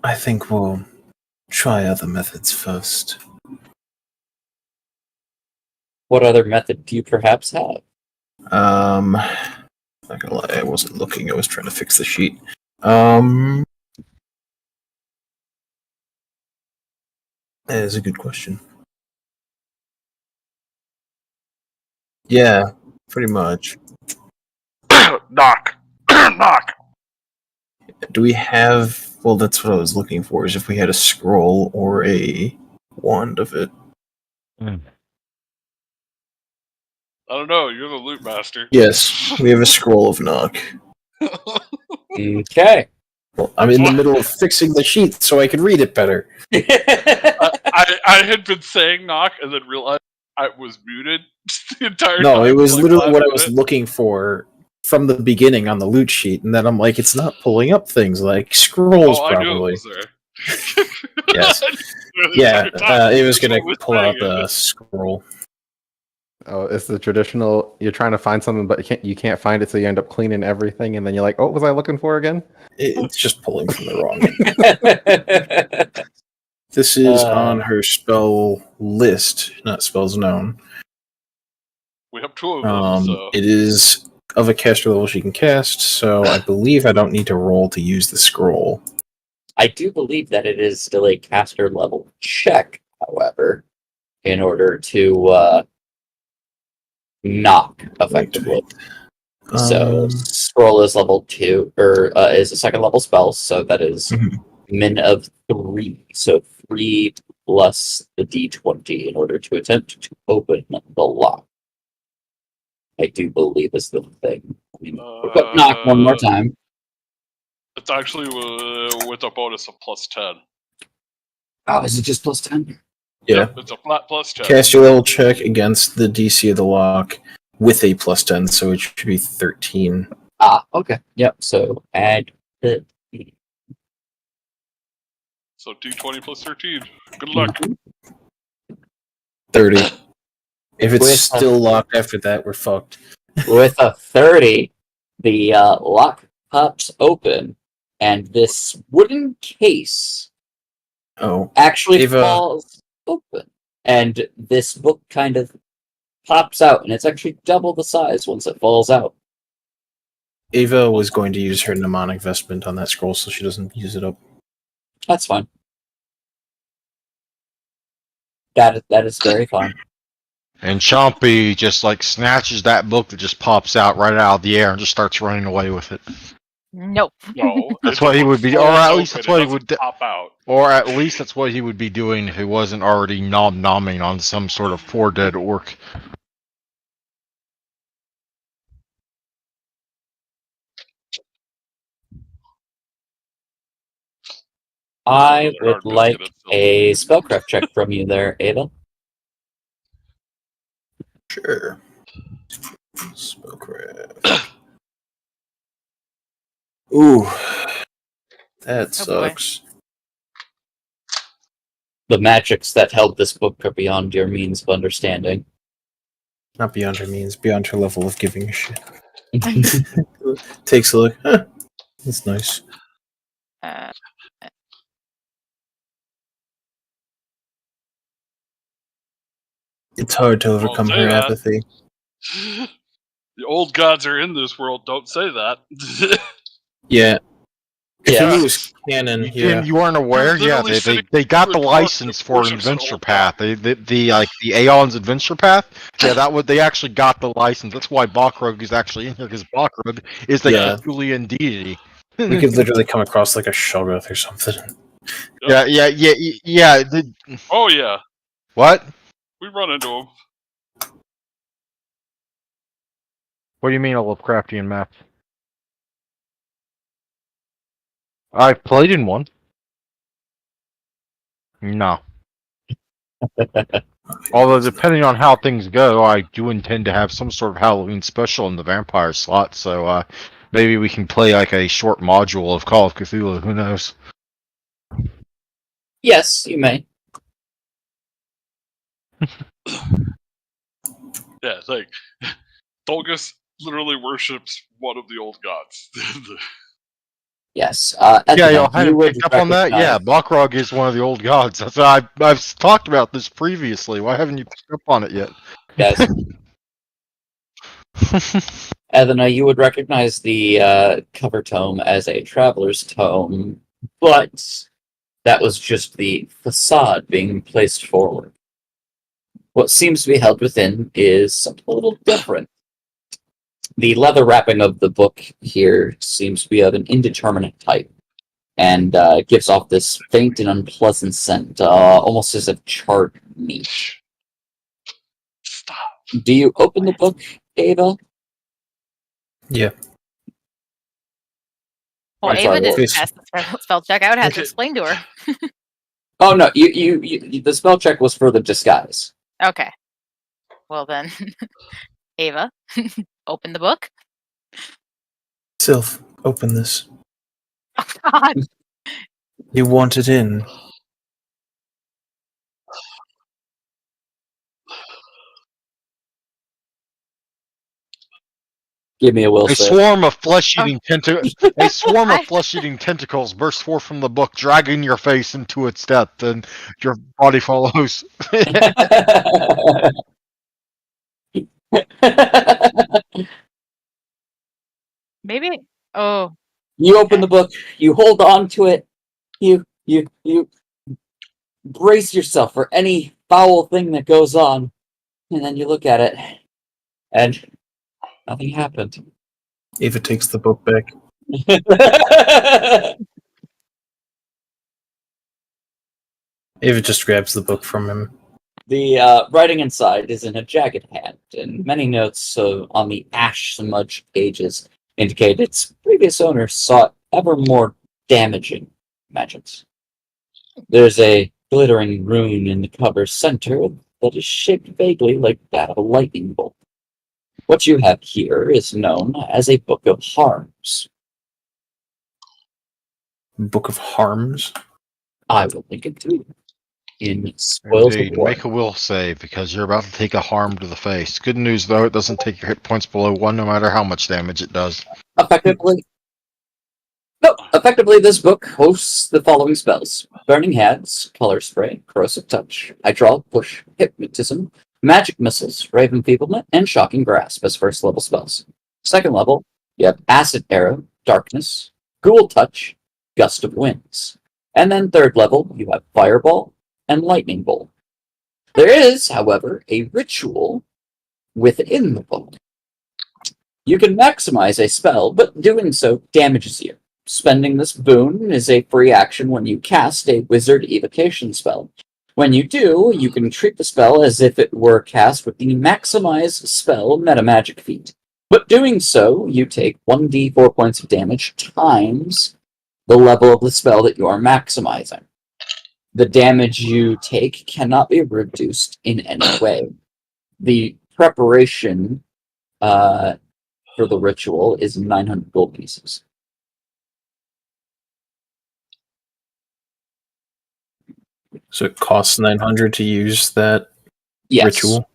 I think we'll try other methods first. What other method do you perhaps have? Not gonna lie, I wasn't looking. I was trying to fix the sheet. That is a good question. Yeah, pretty much. Knock. Knock. Do we have? Well, that's what I was looking for. Is if we had a scroll or a wand of it. I don't know. You're the loot master. Yes, we have a scroll of knock. Okay. Well, I'm in the middle of fixing the sheet so I can read it better. I had been saying knock and then realized I was muted the entire time. No, it was like, literally last what I was minute. looking for from the beginning on the loot sheet, and then I'm like, it's not pulling up things like scrolls Oh, I knew it properly. was there. Yes. The Yeah, entire time. it was gonna I was pull out saying the it. scroll. Oh, it's the traditional. You're trying to find something, but you can't find it, so you end up cleaning everything, and then you're like, "Oh, what was I looking for again?" It's just pulling from the wrong end. This is on her spell list, not spells known. We have 2 of them, so. It is of a caster level she can cast, so I believe I don't need to roll to use the scroll. I do believe that it is still a caster level check, however, in order to knock effectively. So scroll is level 2, or is a second level spell, so that is min of 3. So 3 plus the d20 in order to attempt to open the lock. I do believe is the thing. I mean, but knock one more time. It's actually with a bonus of +10. Oh, is it just +10? Yeah. Yep, it's a flat plus 10. Cast your level check against the DC of the lock with a plus 10, so it should be 13. Okay. Yep. So add the. So D20 plus 13. Good luck. 30. If it's With a- still locked after that, we're fucked. With a 30, the lock pops open, and this wooden case Oh. actually Ava. falls open. And this book kind of pops out, and it's actually double the size once it falls out. Ava was going to use her mnemonic vestment on that scroll, so she doesn't use it up. That's fine. That is very fine. And Chompy just like snatches that book that just pops out right out of the air and just starts running away with it. Nope. No, That's it's what he a would be, book or at folds least that's open, what it he would, doesn't pop out. or at least that's what he would be doing if he wasn't already nom-nomming on some sort of poor dead orc. I Really would hard like biscuit itself. a spellcraft check from you there, Ava. Sure. Spellcraft. Ooh. That Oh, boy. sucks. The magics that held this book are beyond your means of understanding. Not beyond her means, beyond her level of giving a shit. Takes a look. Huh. That's nice. Uh, It's hard to overcome say her that. apathy. The old gods are in this world. Don't say that. Yeah. If Yeah. it was canon, You weren't aware? They're Yeah, literally sitting they got with the close license to for an worship adventure soul. path. The Aeon's adventure path. Yeah, they actually got the license. That's why Balkrog is actually in here, because Balkrog is the Yeah. Cthulian deity. we could literally come across like a Shoggoth or something. Yeah. Oh yeah, What? we run into them. What do you mean a Lovecraftian map? I've played in one. No. Although, depending on how things go, I do intend to have some sort of Halloween special in the vampire slot, so maybe we can play like a short module of Call of Cthulhu, who knows? Yes, you may. Yeah, it's like Dolgus literally worships one of the old gods. Yes. Yeah, Edna, y'all hadn't would picked up on that? Yeah, recognize- Balkrog is one of the old gods. That's I've talked about this previously. Why haven't you picked up on it yet? Yes. Edna, you would recognize the cover tome as a traveler's tome, but that was just the facade being placed forward. What seems to be held within is something a little different. The leather wrapping of the book here seems to be of an indeterminate type, and gives off this faint and unpleasant scent, almost as if charred meat. Stop. Do you open the book, Ava? Yeah. well, I'm Ava sorry, didn't what? pass the spell check. I would have to explain to her. Oh no, you the spell check was for the disguise. Okay. Well then, Ava, open the book. Sylph, open this. Oh God. You want it in. Give me a will A save. swarm of flesh-eating a swarm of I- flesh-eating tentacles bursts forth from the book, dragging your face into its depth, and your body follows. Maybe. Oh. You open the book. You hold on to it. You brace yourself for any foul thing that goes on, and then you look at it, and nothing happened. Ava takes the book back. Ava just grabs the book from him. The writing inside is in a jagged hand, and many notes on the ash-smudged pages indicate its previous owner sought ever more damaging magics. There's a glittering rune in the cover's center that is shaped vaguely like that of a lightning bolt. What you have here is known as a Book of Harms. Book of Harms. I will link it to you in Spoils Indeed, of War. make a will save because you're about to take a harm to the face. Good news though, it doesn't take your hit points below 1 no matter how much damage it does. Effectively, this book hosts the following spells: Burning Hands, Color Spray, Corrosive Touch, Hydraulic Push, Hypnotism, Magic Missiles, Raven Feeblement, and Shocking Grasp as first level spells. Second level, you have Acid Arrow, Darkness, Ghoul Touch, Gust of Winds. And then third level, you have Fireball and Lightning Bolt. There is, however, a ritual within the book. You can maximize a spell, but doing so damages you. Spending this boon is a free action when you cast a wizard evocation spell. When you do, you can treat the spell as if it were cast with the maximize spell metamagic feat. But doing so, you take 1d4 points of damage times the level of the spell that you are maximizing. The damage you take cannot be reduced in any way. The preparation for the ritual is 900 gold pieces. So it costs 900 to use that Yes, ritual.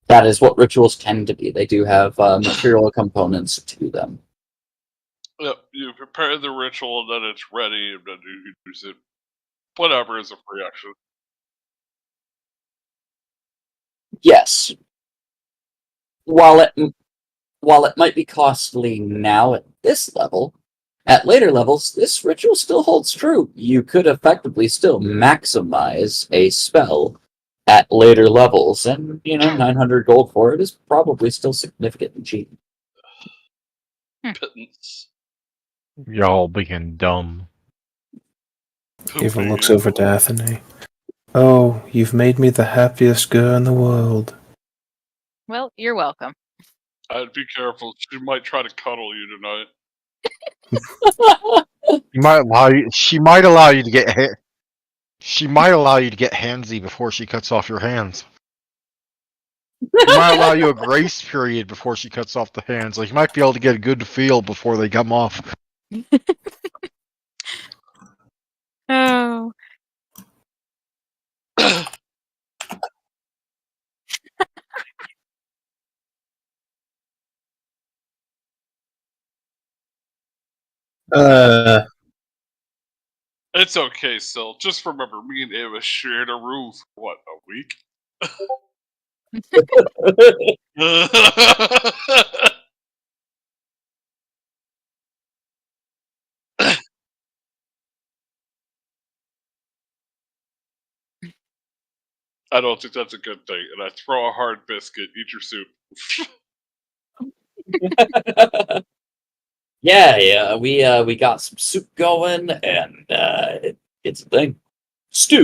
that is what rituals tend to be. They do have material components to them. Yep, you prepare the ritual, and then it's ready, and then you use it. Whatever is a free action. Yes. While it might be costly now at this level, at later levels, this ritual still holds true. You could effectively still maximize a spell at later levels, and 900 gold for it is probably still significantly cheap. Pittance. Y'all being dumb. Ava looks over to Athene. Oh, you've made me the happiest girl in the world. Well, you're welcome. I'd be careful. She might try to cuddle you tonight. She might allow you to get She might allow you to get handsy before she cuts off your hands. She might allow you a grace period before she cuts off the hands. Like you might be able to get a good feel before they come off. Oh. It's okay, still. Just remember, me and Ava shared a room for, what, a week? I don't think that's a good thing. And I throw a hard biscuit, eat your soup. Yeah, we got some soup going, and it's a thing. Stew.